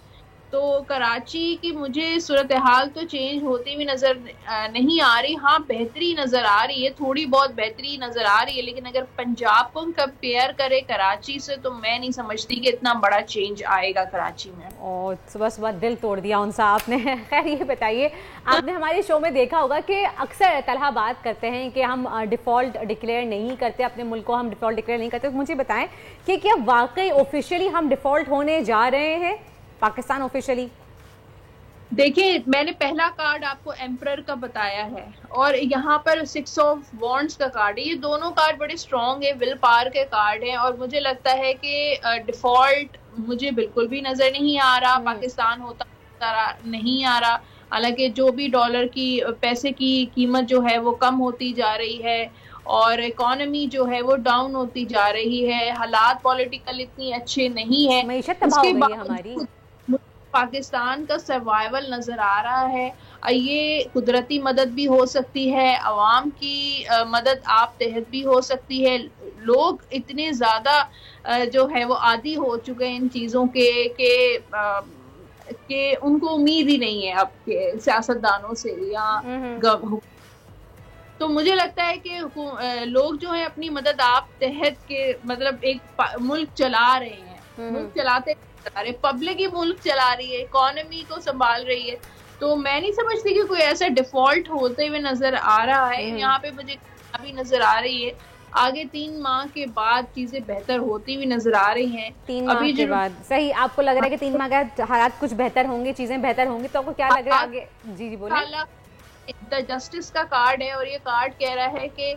तो कराची की मुझे सूरत हाल तो चेंज होती हुई नजर नहीं आ रही। हाँ, बेहतरी नजर आ रही है, थोड़ी बहुत बेहतरी नजर आ रही है, लेकिन अगर पंजाब को कंपेयर करे कराची से तो मैं नहीं समझती कि इतना बड़ा चेंज आएगा कराची में। और सुबह सुबह दिल तोड़ दिया उनसा आपने। खैर ये बताइए, आपने हमारे शो में देखा होगा कि अक्सर तलहा बात करते हैं कि हम डिफ़ॉल्ट डिक्लेयर नहीं करते, अपने मुल्क को हम डिफ़ॉल्ट डिक्लेयर नहीं करते। तो मुझे बताएं कि क्या वाकई ऑफिशियली हम डिफ़ॉल्ट होने जा रहे हैं पाकिस्तान ऑफिशियली? देखिए, मैंने पहला कार्ड आपको एम्परर का बताया है और यहाँ पर 6 ऑफ वॉन्ड्स का कार्ड है। ये दोनों कार्ड बड़े स्ट्रॉन्ग है, विल पावर के कार्ड हैं और मुझे लगता है कि डिफॉल्ट मुझे बिल्कुल भी नजर नहीं आ रहा, पाकिस्तान होता नहीं आ रहा। हालांकि जो भी डॉलर की पैसे की कीमत जो है वो कम होती जा रही है और इकोनॉमी जो है वो डाउन होती जा रही है, हालात पॉलिटिकल इतनी अच्छे नहीं है, मईशत तबाह हो गई है हमारी। पाकिस्तान का सर्वाइवल नजर आ रहा है। ये कुदरती मदद भी हो सकती है, अवाम की मदद आप तहत भी हो सकती है। लोग इतने ज्यादा जो है वो आदी हो चुके हैं इन चीजों के उनको उम्मीद ही नहीं है अब के सियासतदानों से या तो मुझे लगता है कि लोग जो है अपनी मदद आप तहत के मतलब एक मुल्क चला रहे हैं, मुल्क चलाते पब्लिक ही मुल्क चला रही है, इकोनॉमी को संभाल रही है। तो मैं नहीं समझती कि कोई ऐसा डिफॉल्ट होते हुए नजर आ रहा है। यहाँ पे मुझे अभी नजर आ रही है, आगे 3 माह के बाद चीजें बेहतर होती हुई नजर आ रही हैं। 3 माह के बाद सही आपको लग रहा है कि 3 माह के हालात कुछ बेहतर होंगे, चीजें बेहतर होंगी, तो आपको क्या लग रहा है आगे? जी बोलिए। द जस्टिस का कार्ड है और ये कार्ड कह रहा है कि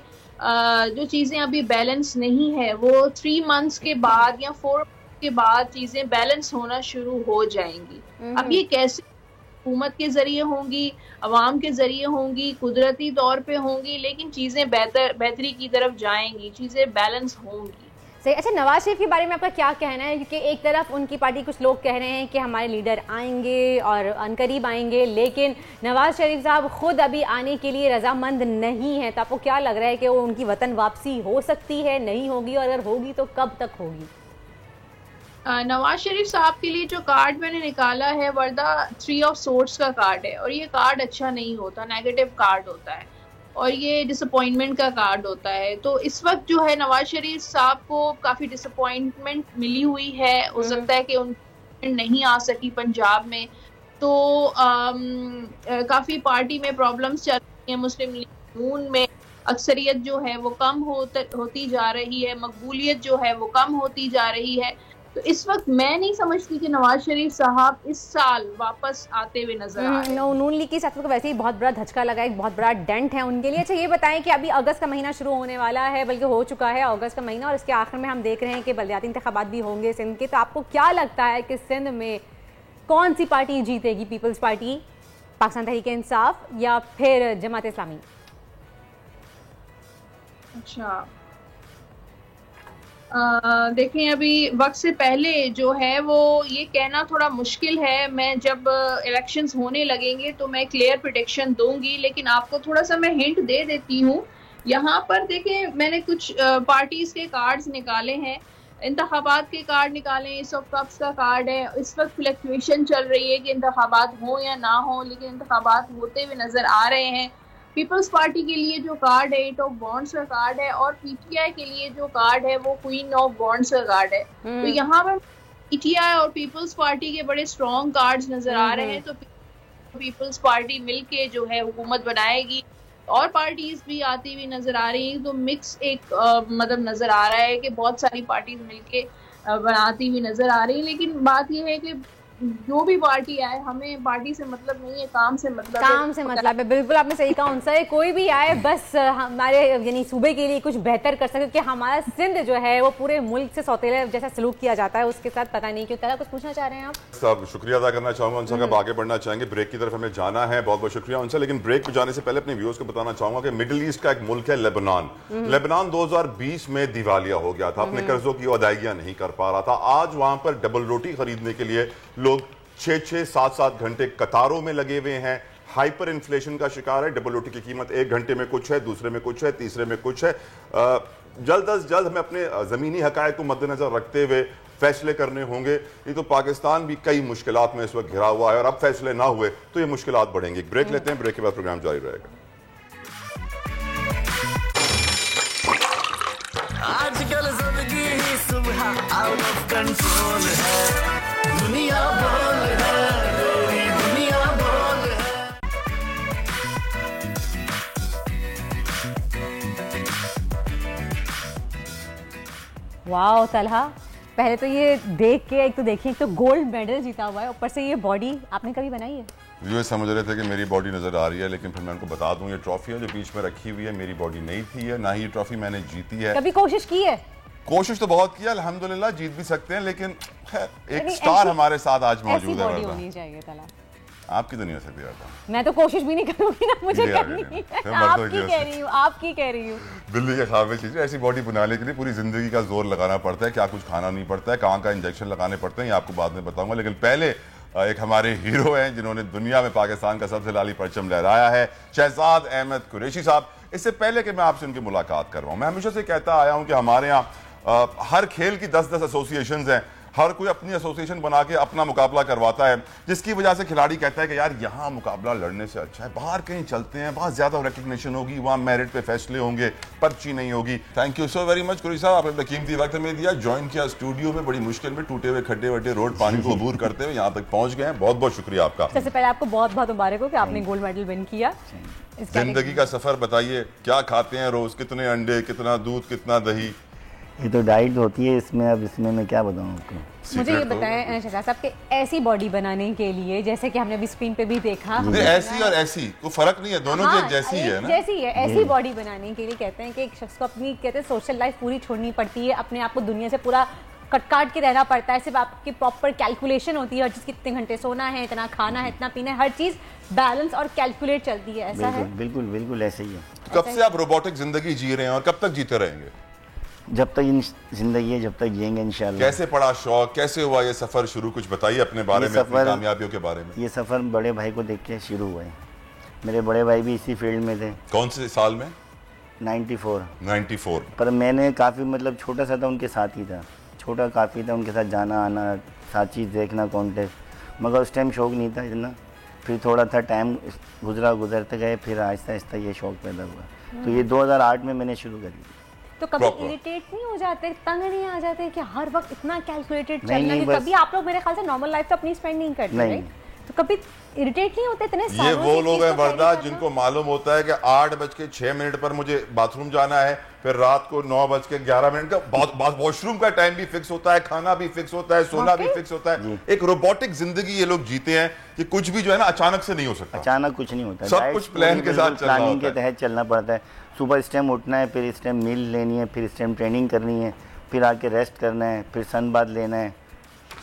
जो चीजें अभी बैलेंस नहीं है वो 3 मंथ्स के बाद या 4 के बाद चीजें बैलेंस होना शुरू हो जाएंगी। अब ये कैसे हुकूमत के जरिए होंगी, अवाम के जरिए होंगी, कुदरती तौर पे होंगी, लेकिन चीजें बेहतरी की तरफ जाएंगी, चीजें बैलेंस होंगी। सही। अच्छा, नवाज शरीफ के बारे में आपका क्या कहना है? क्योंकि एक तरफ उनकी पार्टी कुछ लोग कह रहे हैं कि हमारे लीडर आएंगे और अनकरीब आएंगे, लेकिन नवाज शरीफ साहब खुद अभी आने के लिए रजामंद नहीं है। तो आपको क्या लग रहा है कि वो उनकी वतन वापसी हो सकती है, नहीं होगी, और अगर होगी तो कब तक होगी? नवाज शरीफ साहब के लिए जो कार्ड मैंने निकाला है वर्दा 3 ऑफ सोर्ट्स का कार्ड है और ये कार्ड अच्छा नहीं होता, नेगेटिव कार्ड होता है और ये डिसअपॉइंटमेंट का कार्ड होता है। तो इस वक्त जो है नवाज शरीफ साहब को काफी डिसअपॉइंटमेंट मिली हुई है। हो सकता है कि उन नहीं आ सकी पंजाब में, तो काफी पार्टी में प्रॉब्लम्स चल रही हैं। मुस्लिम लीग नून में अक्सरियत जो है वो कम होती जा रही है, मकबूलियत जो है वो कम होती जा रही है। तो इस वक्त मैं नहीं समझती कि नवाज शरीफ साहब इस साल वापस आते हुए नजर आ रहे हैं। नून लीग की सियासत को वैसे ही बहुत बड़ा धचका लगा, एक बहुत बड़ा डेंट है उनके लिए। अच्छा, ये बताएं कि अभी अगस्त का महीना शुरू होने वाला है, बल्कि हो चुका है अगस्त का महीना, और इसके आखिर में हम देख रहे हैं कि बलदियाती इंतखाबात भी होंगे सिंध के। तो आपको क्या लगता है कि सिंध में कौन सी पार्टी जीतेगी? पीपल्स पार्टी, पाकिस्तान तहरीक-ए-इंसाफ या फिर जमात इस्लामी? अच्छा, देखें अभी वक्त से पहले जो है वो ये कहना थोड़ा मुश्किल है। मैं जब इलेक्शंस होने लगेंगे तो मैं क्लियर प्रेडिक्शन दूंगी, लेकिन आपको थोड़ा सा मैं हिंट दे देती हूँ। यहाँ पर देखें, मैंने कुछ पार्टीज के कार्ड्स निकाले हैं, इंतखाबात के कार्ड निकाले, इस ऑफ कप्स का कार्ड है। इस वक्त फ्लक्चुएशन चल रही है कि इंतखाबात हो या ना हो, लेकिन इंतखाबात होते हुए नजर आ रहे हैं। पीपल्स पार्टी के लिए जो कार्ड है 8 ऑफ वॉन्ड्स का कार्ड है और पीटीआई के लिए जो कार्ड है वो क्वीन ऑफ वॉन्ड्स का कार्ड है। तो यहाँ पर पीटीआई और पीपल्स पार्टी के बड़े स्ट्रॉन्ग कार्ड्स नजर आ रहे हैं। तो पीपल्स पार्टी मिलके जो है हुकूमत बनाएगी और पार्टीज भी आती हुई नजर आ रही है। तो मिक्स एक मतलब नजर आ रहा है कि बहुत सारी पार्टीज मिलके बनाती हुई नजर आ रही है। लेकिन बात यह है कि जो भी पार्टी आए, हमें पार्टी से मतलब नहीं है, काम से मतलब है। काम से मतलब है, बिल्कुल आपने सही कहा उनसे। कोई भी आए बस हमारे यानी सूबे के लिए कुछ बेहतर कर सके, क्योंकि हमारा सिंध जो है वो पूरे मुल्क से सौतेले जैसा सलूक किया जाता है उसके साथ, पता नहीं क्यों। तरह कुछ पूछना चाह रहे हैं आप? साहब शुक्रिया अदा करना चाहूंगा उनसे, अब आगे बढ़ना चाहेंगे, ब्रेक की तरफ हमें जाना है, बहुत बहुत शुक्रिया उनसे। लेकिन ब्रेक में जाने से पहले अपने व्यूअर्स को बताना चाहूंगा कि मिडिल ईस्ट का एक मुल्क है लेबनान। लेबनान 2020 में दिवालिया हो गया था, अपने कर्जों की अदायगियां नहीं कर पा रहा था। आज वहां पर डबल रोटी खरीदने के लिए लोग 6-6, 7-7 घंटे कतारों में लगे हुए हैं। हाइपर इन्फ्लेशन का शिकार है। डबल रोटी की कीमत 1 घंटे में कुछ है, दूसरे में कुछ है, तीसरे में कुछ है। जल्द अज जल्द हमें अपने जमीनी हकायक को मद्देनजर रखते हुए फैसले करने होंगे। ये तो पाकिस्तान भी कई मुश्किलात में इस वक्त घिरा हुआ है और अब फैसले ना हुए तो ये मुश्किलात बढ़ेंगी। ब्रेक लेते हैं, ब्रेक के बाद प्रोग्राम जारी रहेगा। आजकल जिंदगी ही सुबह आउट ऑफ कंट्रोल है, दुनिया बोल है, मेरी दुनिया बोल है। वाओ तलहा, पहले तो ये देख के एक तो देखिए, एक तो गोल्ड मेडल जीता हुआ है, ऊपर से ये बॉडी आपने कभी बनाई है? व्यूअर्स समझ रहे थे कि मेरी बॉडी नजर आ रही है, लेकिन फिर मैं उनको बता दूं ये ट्रॉफी है जो बीच में रखी हुई है, मेरी बॉडी नहीं थी है, ना ही ये ट्रॉफी मैंने जीती है। कभी कोशिश की है? कोशिश तो बहुत की है, अल्हम्दुलिल्लाह जीत भी सकते हैं, लेकिन एक स्टार हमारे साथ आज मौजूद है। बॉडी होनी चाहिए तलहा। आपकी तो नहीं हो सकती यार, मैं तो कोशिश भी नहीं करूंगी ना, मुझे करनी है। आपकी कह रही हूँ, आपकी कह रही हूँ। दिल्ली के ख्वाब चीज ऐसी बॉडी बनाने के लिए पूरी जिंदगी का जोर लगाना पड़ता है, क्या कुछ खाना नहीं पड़ता है, कहाँ का इंजेक्शन लगाने पड़ते हैं, ये आपको बाद में बताऊंगा। लेकिन पहले एक हमारे हीरो हैं जिन्होंने दुनिया में पाकिस्तान का सबसे लाली परचम लहराया है, शहजाद अहमद कुरैशी साहब। इससे पहले कि मैं आपसे उनकी मुलाकात करवाऊं, मैं हमेशा से कहता आया हूं कि हमारे यहाँ हर खेल की 10-10 एसोसिएशंस हैं, हर कोई अपनी एसोसिएशन बना के अपना मुकाबला करवाता है, जिसकी वजह से खिलाड़ी कहता है कि यार यहाँ मुकाबला लड़ने से अच्छा है बाहर कहीं चलते हैं, वहाँ ज्यादा रिकग्निशन होगी, वहाँ मेरिट पे फैसले होंगे, पर्ची नहीं होगी। Thank you so very much Qureshi साहब, आपने अपना कीमती वक्त हमें दिया, ज्वाइन किया स्टूडियो में, बड़ी मुश्किल में टूटे हुए खड्डे वड्डे रोड पानी को अबूर करते हुए यहाँ तक पहुंच गए हैं। बहुत बहुत शुक्रिया आपका। सबसे पहले आपको बहुत बहुत मुबारक हो कि आपने गोल्ड मेडल विन किया। जिंदगी का सफर बताइए, क्या खाते हैं रोज, कितने अंडे, कितना दूध, कितना दही? ये तो डाइट होती है इसमें, अब इसमें मैं क्या बताऊँ आपको। मुझे ये बताएं शहजाद साहब कि ऐसी बॉडी बनाने के लिए, जैसे कि हमने अभी स्क्रीन पे भी देखा, ऐसी और ऐसी कोई फर्क नहीं है, दोनों की एक जैसी है ना, जैसी है। ऐसी बॉडी बनाने के लिए कहते हैं कि एक शख्स को अपनी कहते हैं सोशल लाइफ पूरी छोड़नी पड़ती है, अपने आप को दुनिया से पूरा कट के रहना पड़ता है, सिर्फ आपकी प्रॉपर कैलकुलेशन होती है, हर चीज कितने घंटे सोना है, इतना खाना है, इतना पीना है, हर चीज बैलेंस और कैलकुलेट चलती है। ऐसा है? बिल्कुल बिल्कुल ऐसे ही है। कब से आप रोबोटिक जिंदगी जी रहे हैं और कब तक जीते रहेंगे? जब तक जिंदगी है, जब तक जिएंगे इंशाल्लाह। कैसे पड़ा शौक, कैसे हुआ ये सफर शुरू, कुछ बताइए अपने बारे में, अपनी कामयाबियों के बारे में। ये सफर बड़े भाई को देख के शुरू हुआ है। मेरे बड़े भाई भी इसी फील्ड में थे। कौन से साल में? 94। पर मैंने काफ़ी मतलब छोटा सा था, उनके साथ ही था, छोटा काफ़ी था, उनके साथ जाना आना, साथ चीज़ देखना, कॉन्टेस्ट, मगर उस टाइम शौक नहीं था इतना। फिर थोड़ा था टाइम गुजरते गए, फिर आहिस्ता आहिस्ता ये शौक पैदा हुआ। तो ये 2008 में मैंने शुरू करी। तो कभी इरिटेट नहीं हो जाते, तंग नहीं आ जाते कि हर वक्त इतना कैलकुलेटेड चलना? कि कभी आप लोग मेरे ख्याल से नॉर्मल लाइफ तो अपनी स्पेंड नहीं करते, राइट? तो कभी इरिटेट नहीं होते इतने सालों? ये वो लोग हैं वर्दा जिनको मालूम होता है कि 8:06 पर मुझे बाथरूम जाना है, फिर रात को 9:11 का वॉशरूम का टाइम भी फिक्स होता है, खाना भी फिक्स होता है, सोना भी फिक्स होता है। एक रोबोटिक जिंदगी ये लोग जीते हैं कि कुछ भी जो है ना अचानक से नहीं हो सकता। अचानक कुछ नहीं होता, सब कुछ प्लान के साथ, प्लानिंग के तहत चलना पड़ता है। सुबह इस टाइम उठना है, फिर इस टाइम मील लेनी है, फिर इस टाइम ट्रेनिंग करनी है, फिर आके रेस्ट करना है, फिर सन बाथ लेना है,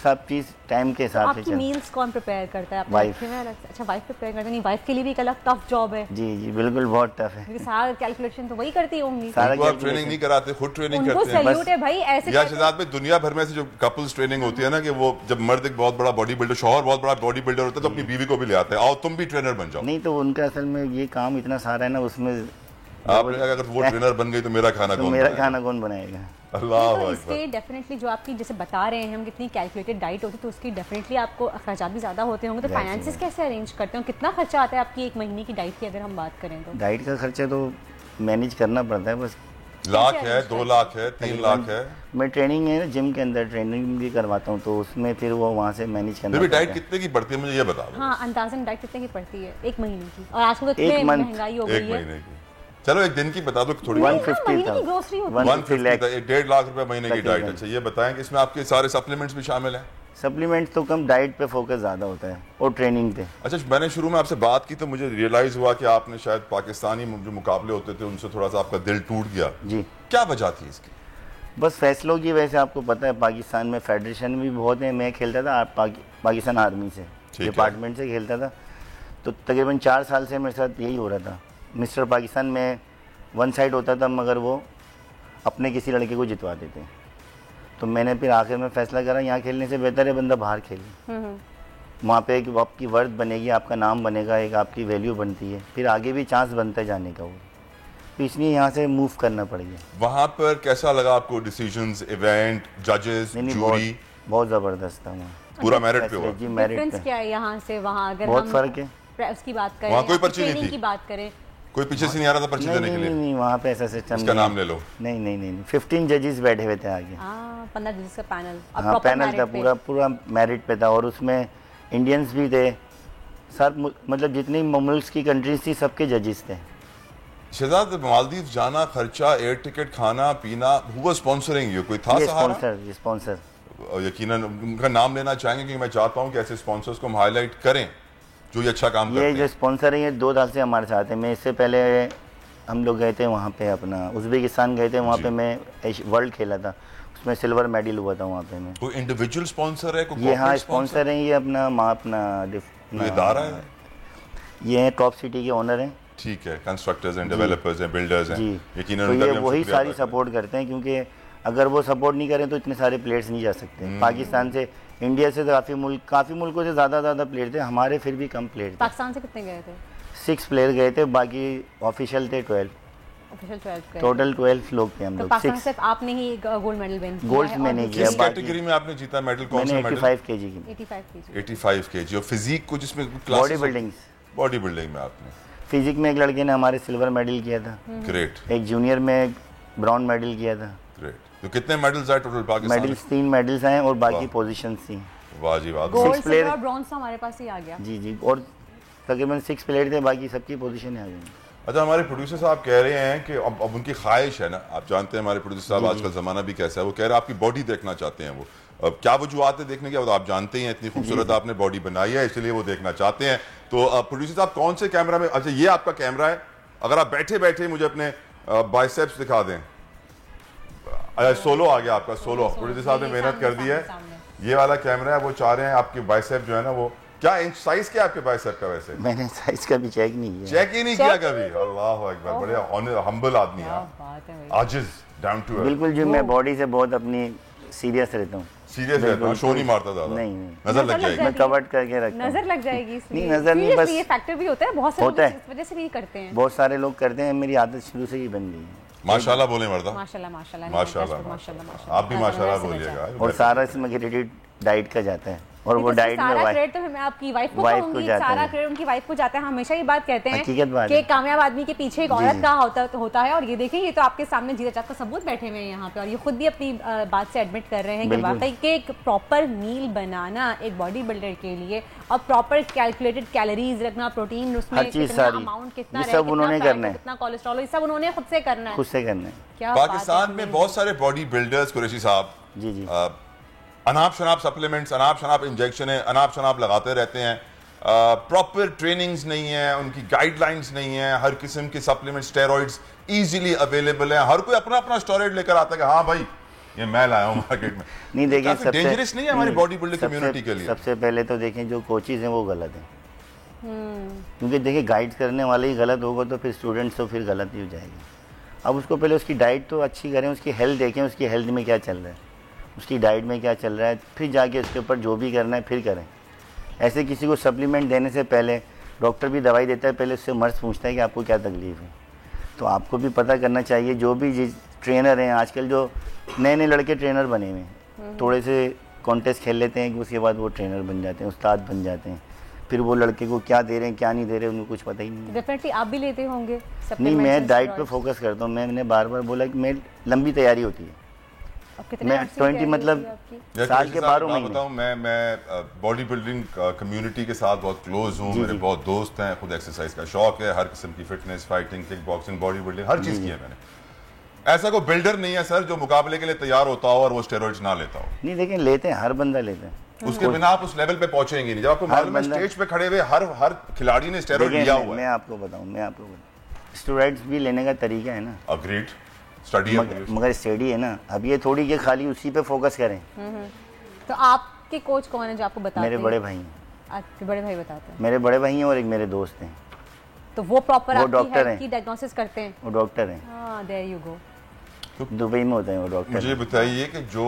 सब चीज टाइम के हिसाब से। आपकी मील्स कौन प्रिपेयर करता है? वाइफ। अच्छा, वाइफ प्रिपेयर करती है। वाइफ के लिए भी एक अलग टफ जॉब है। जी जी बिल्कुल, बहुत टफ है। सारा कैलकुलेशन तो वही करती होंगी। सारा ट्रेनिंग नहीं कराते, खुद ट्रेनिंग करते हैं। सैल्यूट है भाई। ऐसे या शहजाद में दुनिया भर में से जो कपल्स ट्रेनिंग होती है ना, कि वो जब मर्द एक बहुत बड़ा बॉडी बिल्डर, शौहर बहुत बड़ा बॉडी बिल्डर होता है, तो अपनी बीवी को भी ले आते हैं, आओ तुम भी ट्रेनर बन जाओ। नहीं, तो उनका असल में ये काम इतना सारा है ना, उसमें आपने अगर वो ट्रेनर बन गई तो मेरा खाना कौन बनाएगा? अल्लाह तो इसके डेफिनेटली जो आपकी जैसे बता रहे हैं हम, कितनी कैलकुलेटेड डाइट होती है, तो उसकी डेफिनेटली आपको अखराजात भी ज़्यादा होते होंगे। तो फाइनेंसेस कैसे अरेंज करते हो? कितना खर्चा आता है आपकी एक महीने की डाइट की अगर हम बात करें तो? डाइट का खर्चा तो मैनेज करना पड़ता है, बस लाख है, 2 लाख है, 3 लाख है। मैं ट्रेनिंग है ना, जिम के अंदर ट्रेनिंग भी करवाता हूँ, तो उसमें फिर वो वहाँ से मैनेज करना। फिर भी डाइट कितने की पड़ती है मुझे ये बता दो। हाँ, अंदाजन डाइट कितने की पड़ती है एक महीने की? और आजकल तो इतनी महंगाई हो गई है। चलो एक दिन की बता दो थोड़ी। 150,000 1.5 लाख रुपए महीने की डाइट। अच्छा ये बताएं कि इसमें आपके सारे सप्लीमेंट्स भी शामिल हैं? सप्लीमेंट्स तो कम, डाइट पे फोकस ज़्यादा होता है और ट्रेनिंग पे। अच्छा, मैंने शुरू में आपसे बात की तो मुझे रियलाइज़ हुआ कि आपने शायद पाकिस्तानी जो मुकाबले होते थे उनसे थोड़ा सा आपका दिल टूट गया। जी, क्या वजह थी इसकी? बस फैसलों की वजह से। आपको पता है पाकिस्तान में फेडरेशन भी बहुत है। मैं खेलता था पाकिस्तान आर्मी से, डिपार्टमेंट से खेलता था, तो तकरीबन 4 साल से मेरे साथ यही हो रहा था। मिस्टर पाकिस्तान में वन साइड होता था, मगर वो अपने किसी लड़के को जितवा देते। तो मैंने फिर आखिर में फैसला करा यहाँ खेलने से बेहतर है बंदा बाहर खेले। वहाँ पे एक आपकी वर्थ बनेगी, आपका नाम बनेगा, एक आपकी वैल्यू बनती है, फिर आगे भी चांस बनता है जाने का। वो तो इसलिए यहाँ से मूव करना पड़ गया। वहाँ पर कैसा लगा आपको? डिसीजंस, इवेंट, जजेस, जूरी? बहुत ज़बरदस्त था वहाँ। पूरा मेरिट पे हुआ? जी, मेरिट डिफरेंस पे। क्या है यहाँ से वहाँ? अगर बहुत हम फ़र्क है। उसकी बात करें, वहाँ कोई पर्ची नहीं ट्रेनिंग थी? की बात करें, कोई पीछे से नहीं आ रहा था पर्ची देने के लिए? नहीं, वहाँ पे ऐसा सिस्टम इसका नाम ले लो। नहीं, 15 जजेस बैठे हुए थे आगे। 15 जजेस का पैनल। हाँ, पैनल था, पूरा मेरिट पे था, और उसमें इंडियंस भी थे सर, मतलब जितनी मुल्क की कंट्रीज थी सबके जजेस थे। शहजाद, मालदीव जाना, खर्चा, एयर टिकट, खाना पीना, हुआ स्पॉन्सरिंग यू? कोई था सहारा? स्पॉन्सर यकीनन उनका नाम लेना चाहेंगे क्योंकि मैं चाहता हूँ कि ऐसे स्पॉन्सर्स को हम हाईलाइट करें जो ये अच्छा काम करते हैं। ये जो स्पॉन्सर है ये 2 साल से हमारे साथ है। मैं इससे पहले हम लोग गए थे वहाँ पे, अपना उज़्बेकिस्तान गए थे, वहाँ पे मैं वर्ल्ड खेला था, उसमें सिल्वर मेडल हुआ था वहाँ पे मैं। कोई इंडिविजुअल स्पॉन्सर है? कोई ये हाँ स्पॉन्सर है, ये अपना इदारा है? ये है टॉप सिटी के ओनर हैं। ठीक है, कंस्ट्रक्टर्स एंड डेवलपर्स हैं, बिल्डर्स हैं। यकीनन तो ये वही सारी सपोर्ट करते हैं, क्योंकि अगर वो सपोर्ट नहीं करें तो इतने सारे प्लेयर्स नहीं जा सकते। पाकिस्तान से, इंडिया से तो काफ़ी मुल्कों से ज़्यादा प्लेयर थे, हमारे फिर भी कम प्लेयर थे। पाकिस्तान से कितने गए थे? 6 प्लेयर गए थे, बाकी ऑफिशियल थे 12। टोटल 12 लोग थे हम लोग। पाकिस्तान सिर्फ आपने ही गोल्ड मेडल विन किया? गोल्ड में नहीं किया। किस कैटेगरी में आपने जीता मेडल? कौन सा मेडल? 85 केजी की। 85 केजी। और फिजिक को जिसमें बॉडी बिल्डिंग में आपने? फिजिक में एक लड़के ने हमारे सिल्वर मेडल किया था। ग्रेट। एक जूनियर में ब्राउन मेडल किया था। ग्रेट। तो कितने मेडल्स आए टोटल पाकिस्तान? मेडल्स 3 मेडल्स आए और बाकी पोजीशंस थी। वाह जी वाह। गोल्ड, सिल्वर और ब्रॉन्ज तो हमारे पास ही आ गया। जी, और तकरीबन 6 प्लेयर थे, बाकी सबकी पोजीशन आ गई। अच्छा, हमारे प्रोड्यूसर साहब कह रहे हैं कि अब उनकी ख्वाहिश है ना, आप जानते हैं हमारे प्रोड्यूसर साहब आजकल ज़माना भी कैसा है, वो कह रहे हैं आपकी बॉडी देखना चाहते हैं। वो अब क्या वजूहत है देखने के? अब आप जानते हैं इतनी खूबसूरत आपने बॉडी बनाई है, इसलिए वो देखना चाहते हैं। तो प्रोड्यूसर साहब कौन से कैमरा में? अच्छा, ये आपका कैमरा है, अगर आप बैठे बैठे मुझे अपने बाइसेप्स दिखा दें। अच्छा, सोलो आ गया आपका, सोलो। प्रोड्यूसर साहब ने मेहनत कर दी है। ये वाला कैमरा है, वो चाह रहे हैं आपकी बाइसेप जो है ना, वो क्या इंच साइज क्या आपके बाइसेप का? वैसे मैंने साइज का भी चेक नहीं किया। चेक ही नहीं किया कभी? अल्लाह अकबर, बड़े हम्बल आदमी है, आजिज, डाउन टू अर्थ। बिल्कुल जी, मैं बॉडी से बहुत अपनी सीरियस रहता हूँ। सीरियस रहता हूँ, शो नहीं मारता ज्यादा? नहीं, नजर लग जाएगी। मैं कवर्ड करके रखता हूँ। नजर लग जाएगी इसलिए? नहीं, नजर नहीं, बस ये फैक्टर भी होता है, बहुत से लोग इस वजह से भी करते हैं। बहुत सारे लोग करते हैं, मेरी आदत शुरू से ही बन गई है। माशाल्लाह बोले मर्दा। माशाल्लाह माशाल्लाह माशाल्लाह। आप भी माशाल्लाह बोलिएगा। और सारा इसमें क्रेडिट डाइट का जाता है, और वो डाइट में क्रेडिट तो मैं आपकी वाइफ को कहूंगी, सारा क्रेडिट उनकी वाइफ को जाता है। हमेशा ये बात कहते हैं कि कामयाब आदमी के पीछे एक औरत का होता है, और ये देखिए ये तो आपके सामने जीता जागता सबूत बैठे हुए हैं यहाँ पे, और ये खुद भी अपनी बात से एडमिट कर रहे हैं कि वाकई के एक प्रॉपर मील बनाना एक बॉडी बिल्डर के लिए, और प्रॉपर कैलकुलेटेड कैलोरीज रखना, प्रोटीन उसमें कितना अमाउंट कितना सब उन्होंने करना है, कितना कोलेस्ट्रॉल, ये सब उन्होंने खुद से करना है। पाकिस्तान में बहुत सारे बॉडी बिल्डर्स, कुरैशी साहब, जी अनाप शनाप सप्लीमेंट्स, अनाप शनाप इंजेक्शन है, अनाप शनाप लगाते रहते हैं। प्रॉपर ट्रेनिंग्स नहीं है, उनकी गाइडलाइंस नहीं है। हर किस्म के सप्लीमेंट, स्टेरॉइड्स इजीली अवेलेबल है। हर कोई अपना अपना स्टेरॉइड लेकर आता है कि हाँ भाई ये मैं लाया हूँ मार्केट में। नहीं, देखिए सबसे डेंजरस नहीं है हमारी बॉडी बिल्डिंग कम्युनिटी के लिए। सबसे पहले तो देखें जो कोचेज हैं वो गलत हैं, क्योंकि देखिए गाइड करने वाले ही गलत होगा तो फिर स्टूडेंट्स तो फिर गलत ही हो जाएगी। अब उसको पहले उसकी डाइट तो अच्छी करें, उसकी हेल्थ देखें, उसकी हेल्थ में क्या चल रहा है, उसकी डाइट में क्या चल रहा है, फिर जाके उसके ऊपर जो भी करना है फिर करें। ऐसे किसी को सप्लीमेंट देने से पहले डॉक्टर भी दवाई देता है, पहले उससे मर्ज पूछता है कि आपको क्या तकलीफ है। तो आपको भी पता करना चाहिए। जो भी ट्रेनर हैं आजकल, जो नए नए लड़के ट्रेनर बने हुए हैं, थोड़े से कॉन्टेस्ट खेल लेते हैं कि उसके बाद वो ट्रेनर बन जाते हैं, उस्ताद बन जाते हैं। फिर वो लड़के को क्या दे रहे हैं क्या नहीं दे रहे उनको कुछ पता ही नहीं। डेफिनेटली आप भी लेते होंगे? नहीं, मैं डाइट पे फोकस करता हूँ। मैंने बार बार बोला कि मैं लंबी तैयारी होती है। मैं 20 मतलब साल के 12 महीने बताऊं, मैं बॉडी बिल्डिंग कम्युनिटी के साथ बहुत क्लोज हूँ। मेरे बहुत दोस्त हैं, खुद एक्सरसाइज का शौक है, हर किस्म की fitness, fighting, kick boxing, body building, हर चीज़ की है मैंने। ऐसा कोई बिल्डर नहीं है सर जो मुकाबले के लिए तैयार होता हो और वो स्टेरॉइड्स ना लेता हो। नहीं, देखिए लेते हैं, हर बंदा लेते हैं। उसके बिना आप उस लेवल पे पहुंचेंगे नहीं। जब आपको मालूम है स्टेज पे खड़े हुए हर खिलाड़ी ने स्टेरॉइड लिया हुआ है। मैं आपको बताऊं स्टेरॉइड्स भी लेने का तरीका है ना। अग्रीड, स्टडी मगर स्टडी है ना। अब ये थोड़ी कि खाली उसी पे फोकस करें। तो आपके कोच कौन है जो आपको बताते हैं? मेरे बड़े भाई हैं। आपके बड़े भाई बताते हैं? मेरे बड़े भाई हैं और एक मेरे दोस्त हैं। तो वो प्रॉपर वो डॉक्टर हैं, की डायग्नोसिस करते हैं? वो डॉक्टर हैं। हाँ, देयर यू गो। दुबई में होते हैं वो डॉक्टर। मुझे बताइए कि जो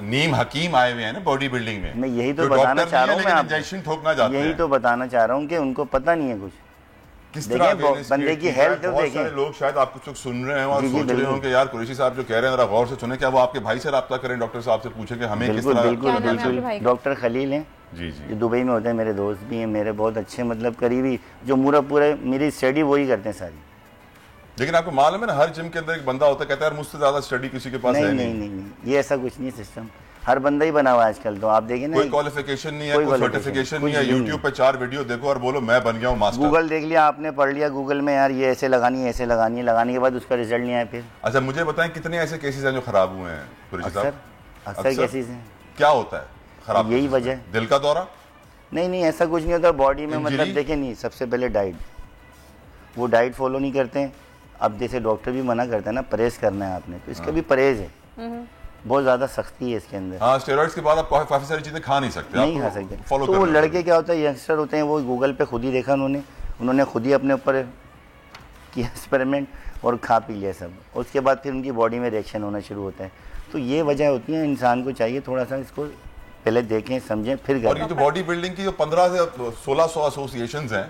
नीम हकीम आए हुए हैं ना बॉडी बिल्डिंग में, मैं यही तो बताना चाह रहा हूँ, मैं इंजेक्शन ठोकना चाहते हैं। यही तो बताना चाह रहा हूँ कि उनको पता नहीं है कुछ। किस तरह बंदे की हेल्थ तो बहुत सारे लोग शायद आप कुछ लोग सुन रहे हैं और सोच रहे हो कि यार कुरैशी साहब जो कह रहे हैं जरा गौर से सुने। क्या वो आपके भाई से रब्ता करें, डॉक्टर साहब से पूछे कि हमें किस तरह? बिल्कुल। डॉक्टर खलील हैं जी जी, जो दुबई में होते हैं। मेरे दोस्त भी हैं, मेरे बहुत अच्छे मतलब करीबी, जो पूरा मेरी स्टडी वही करते हैं सारी। लेकिन आपको मालूम है ना हर जिम के अंदर एक बंदा होता है कहता है यार मुझसे ज्यादा स्टडी किसी के पास है नहीं, ये ऐसा कुछ नहीं सिस्टम। हर बंदा ही बना हुआ है आजकल। तो आप देखें ना, कोई क्वालिफिकेशन नहीं है, कोई सर्टिफिकेशन नहीं है। यूट्यूब पे 4 वीडियो देखो और बोलो मैं बन गया हूँ मास्टर। गूगल देख लिया आपने, पढ़ लिया गूगल में यार ये ऐसे लगानी है, ऐसे लगानी है, लगाने के बाद उसका रिजल्ट नहीं आया फिर। अच्छा मुझे बताएं कितने ऐसे केसेस हैं जो खराब हुए हैं कुरैशी साहब? अक्सर केसेस हैं। क्या होता है खराब? यही वजह। दिल का दौरा? नहीं, ऐसा कुछ नहीं होता बॉडी में। मतलब देखें नहीं, सबसे पहले डाइट, वो डाइट फॉलो नहीं करते हैं। अब जैसे डॉक्टर भी मना करते हैं ना परहेज करना है आपने, तो इसका भी परहेज है। बहुत ज्यादा सख्ती है इसके अंदर। हाँ, स्टेरॉइड्स के बाद आप काफी सारी चीजें खा नहीं सकते। नहीं खा सकते। तो वो लड़के क्या होता है, यंगस्टर होते हैं, वो गूगल पे खुद ही देखा उन्होंने खुद ही अपने ऊपर किया एक्सपेरिमेंट और खा पी लिया सब। उसके बाद फिर उनकी बॉडी में रिएक्शन होना शुरू होता है। तो ये वजह होती है। इंसान को चाहिए थोड़ा सा इसको पहले देखें समझें फिर करें। और ये जो बॉडी बिल्डिंग की जो 15 से 1600 एसोसिएशंस हैं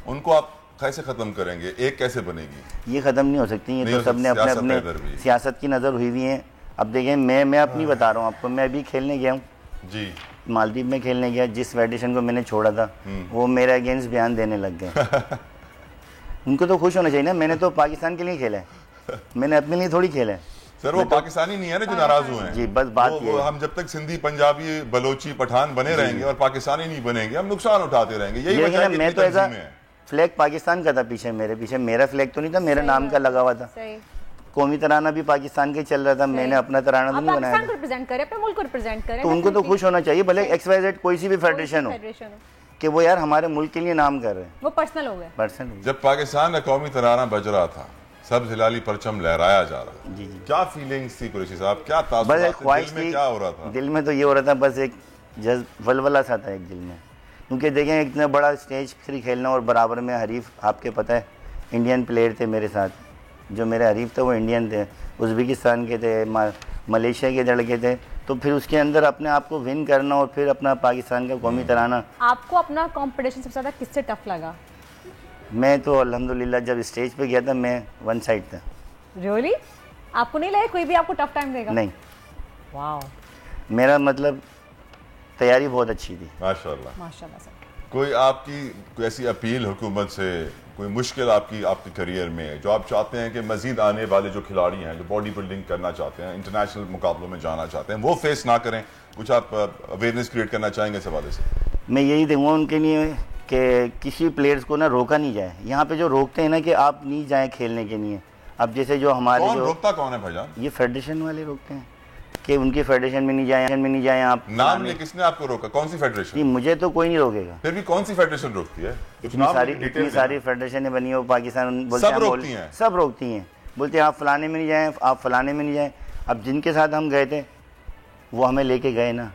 उनको आप कैसे खत्म करेंगे? एक कैसे बनेगी? ये खत्म नहीं हो सकती। ये तो सबने अपने सियासत की नजर हुई हुई है। अब देखें मैं अपनी बता रहा हूँ आपको, मैं अभी खेलने गया हूँ जी, मालदीव में खेलने गया। जिस फेडरेशन को मैंने छोड़ा था वो मेरे अगेंस्ट बयान देने लग गए। उनको तो खुश होना चाहिए ना, मैंने तो पाकिस्तान के लिए खेला है, मैंने अपने लिए थोड़ी खेला है। सर वो पाकिस्तानी नहीं है ना जो नाराज हुए हैं। जी बस बात ये है। हम जब तक सिंधी, पंजाबी, बलोची, पठान बने रहेंगे और पाकिस्तानी नहीं बनेंगे, हम नुकसान उठाते रहेंगे। यही वजह है। मैं तो ऐसा फ्लैग पाकिस्तान का था पीछे, मेरे पीछे मेरा फ्लैग तो नहीं था, मेरा नाम का लगा हुआ था। कौमी तराना भी पाकिस्तान का ही चल रहा था, मैंने अपना तराना तो नहीं बनाया। पाकिस्तान को रिप्रेजेंट करें, अपने मुल्क को रिप्रेजेंट करें। तो उनको तो खुश होना चाहिए, भले XYZ कोई सी भी फेडरेशन हो, कि वो यार हमारे मुल्क के लिए नाम कर रहे हैं। वो पर्सनल हो गए। पर्सनल। जब पाकिस्तान का कौमी तराना बज रहा था, सब हिलाली परचम लहराया जा रहा था, जी, क्या फीलिंग्स थी कुरैशी साहब? क्या ख्वाहिश में क्या हो रहा था? दिल में तो ये हो रहा था, बस एक वलवला सा था एक दिल में। क्योंकि देखें इतना बड़ा स्टेज 3 खेलना और बराबर में हरीफ, आपके पता है इंडियन प्लेयर थे मेरे साथ। जो मेरे हरीफ थे वो इंडियन थे, उज़्बेकिस्तान के थे, मलेशिया के लड़के थे। तो फिर उसके अंदर अपने आप को विन करना और फिर अपना पाकिस्तान का कौमी तराना। आपको अपना कंपटीशन सबसे ज़्यादा किससे टफ लगा? मैं तो अल्हम्दुलिल्लाह जब स्टेज पे गया था मैं वन साइड था। रियली? आपको नहीं लगा कोई भी आपको टफ टाइम देगा? नहीं। वाओ। मेरा मतलब तैयारी बहुत अच्छी थी। माशाल्लाह माशाल्लाह सर। कोई आपकी कोई ऐसी अपील हुकूमत से, कोई मुश्किल आपकी करियर में जो आप चाहते हैं कि मजीद आने वाले जो खिलाड़ी हैं जो बॉडी बिल्डिंग करना चाहते हैं, इंटरनेशनल मुकाबलों में जाना चाहते हैं, वो फेस ना करें? कुछ आप अवेयरनेस क्रिएट करना चाहेंगे इस हवाले से? मैं यही दूंगा उनके लिए कि किसी प्लेयर्स को ना रोका नहीं जाए। यहाँ पे जो रोकते हैं ना कि आप नहीं जाएं खेलने के लिए, अब जैसे जो हमारे कौन रोकता कौन है भाईजान? ये फेडरेशन वाले रोकते हैं कि उनकी फेडरेशन में नहीं जाए आप। नाम ने किसने आपको रोका? कौन सी फेडरेशन? मुझे तो कोई नहीं रोकेगा। फिर भी कौन सी फेडरेशन रोकती है? इतनी सारी फेडरेशनें बनी हो पाकिस्तान, सब रोकती हैं। सब रोकती हैं, बोलते हैं आप फलाने में नहीं जाएं, आप फलाने में नहीं जाएं। अब जिनके साथ हम गए थे वो हमें लेके गए ना,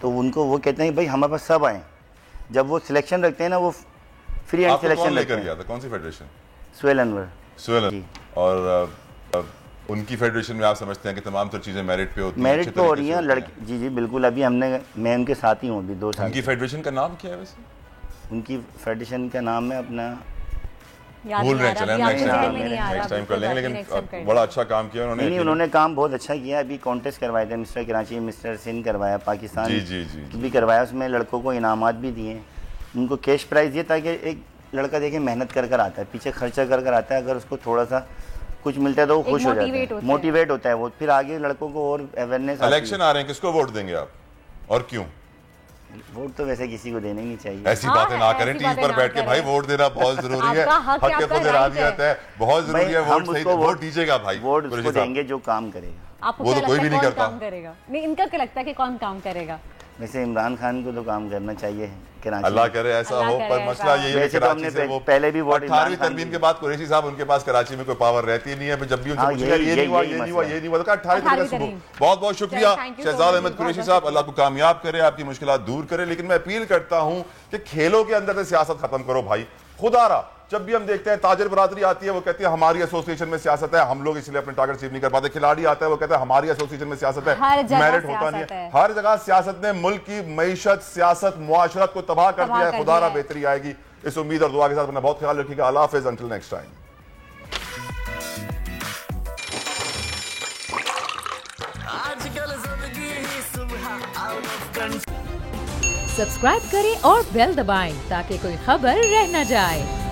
तो उनको वो कहते हैं भाई हमारे पास सब आए। जब वो सिलेक्शन रखते हैं ना, वो फ्री एंड सिलेक्शन लेकर गया था। कौन सी फेडरेशन? सुहेल अनवर। और उनकी फेडरेशन में आप समझते हैं कि तमाम तर चीजें मेरिट पे होती हैं? मेरिट पे हो रही हैं लड़के। जी बिल्कुल। अभी मैं उनके साथ ही हूँ अभी 2 साल। उनकी फेडरेशन का नाम क्या है वैसे? उनकी फेडरेशन का नाम है अपना भूल रहे, चलें नेक्स्ट टाइम कर लेंगे। लेकिन बड़ा अच्छा काम किया उन्होंने। नहीं, उन्होंने काम बहुत अच्छा किया। अभी कॉन्टेस्ट करवाए थे, मिस्टर कराची, मिस्टर सिंध करवाया, पाकिस्तान जी भी करवाया। उसमें लड़कों को इनामात भी दिए, उनको कैश प्राइज दिए, ताकि एक लड़का देखे मेहनत कर आता है, पीछे खर्चा कर आता है, अगर उसको थोड़ा सा कुछ मिलता है तो वो खुश हो जाता है, मोटिवेट होता है वो, फिर आगे लड़कों को और अवेयरनेस। इलेक्शन आ रहे हैं, किसको वोट देंगे आप और क्यों? वोट तो वैसे किसी को देना ही नहीं चाहिए। ऐसी बातें ना करें टीवी पर बैठ के। भाई वोट देना बहुत जरूरी है, हक के खुद इरादियत है, बहुत जरूरी है। वोट दीजिएगा भाई, वोट उसको देंगे जो काम करेगा। आपको वो तो कोई भी नहीं करता। नहीं, इनका क्या लगता है कि कौन काम करेगा? वैसे इमरान खान को तो काम करना चाहिए कराची अल्लाह में। करे ऐसा अल्लाह हो, करे पर ऐसा मसला हो। यही है वैसे तो कराची हमने से वो पहले भी वोट 18वीं इमरान तरमीम खान के बाद कुरैशी साहब उनके पास कराची में कोई पावर रहती नहीं है, फिर जब भी उनसे हाँ, पूछेगा ये नहीं हुआ, ये नहीं हुआ, ये नहीं हुआ, तो 18वीं तरीके से बहुत बहुत शुक्रिया Thank you so Shahzad much, Ahmad बहुत कुरैशी बहुत साहब, अल्लाह को कामयाब करे, आपकी मुश्किलात दूर करे। लेकिन मैं अपील करता हूँ कि खेलों के अंदर से सियासत खत्म करो भाई। खुदारा जब भी हम देखते हैं ताजिर बरादरी आती है, वो कहती है हमारी एसोसिएशन में सियासत है, हम लोग इसलिए अपने टारगेट अचीव नहीं कर पाते। खिलाड़ी आता है, वो कहता है हमारी एसोसिएशन में सियासत हर है, जगह मेरिट होता नहीं सियासत है। है। हर जगह सियासत ने मुल्क की मईशत, सियासत, मुआशरत को तबाह कर दिया है। खुदारा बेहतरी आएगी, इस उम्मीद और दुआ के साथ अपना बहुत ख्याल रखिएगा। अल्लाह हाफिज़, अंटिल नेक्स्ट टाइम। आजकल जिंदगी ही सुबह आउट ऑफ कंट्रोल। सब्सक्राइब करें और बेल दबाएं ताकि कोई खबर रह न जाए।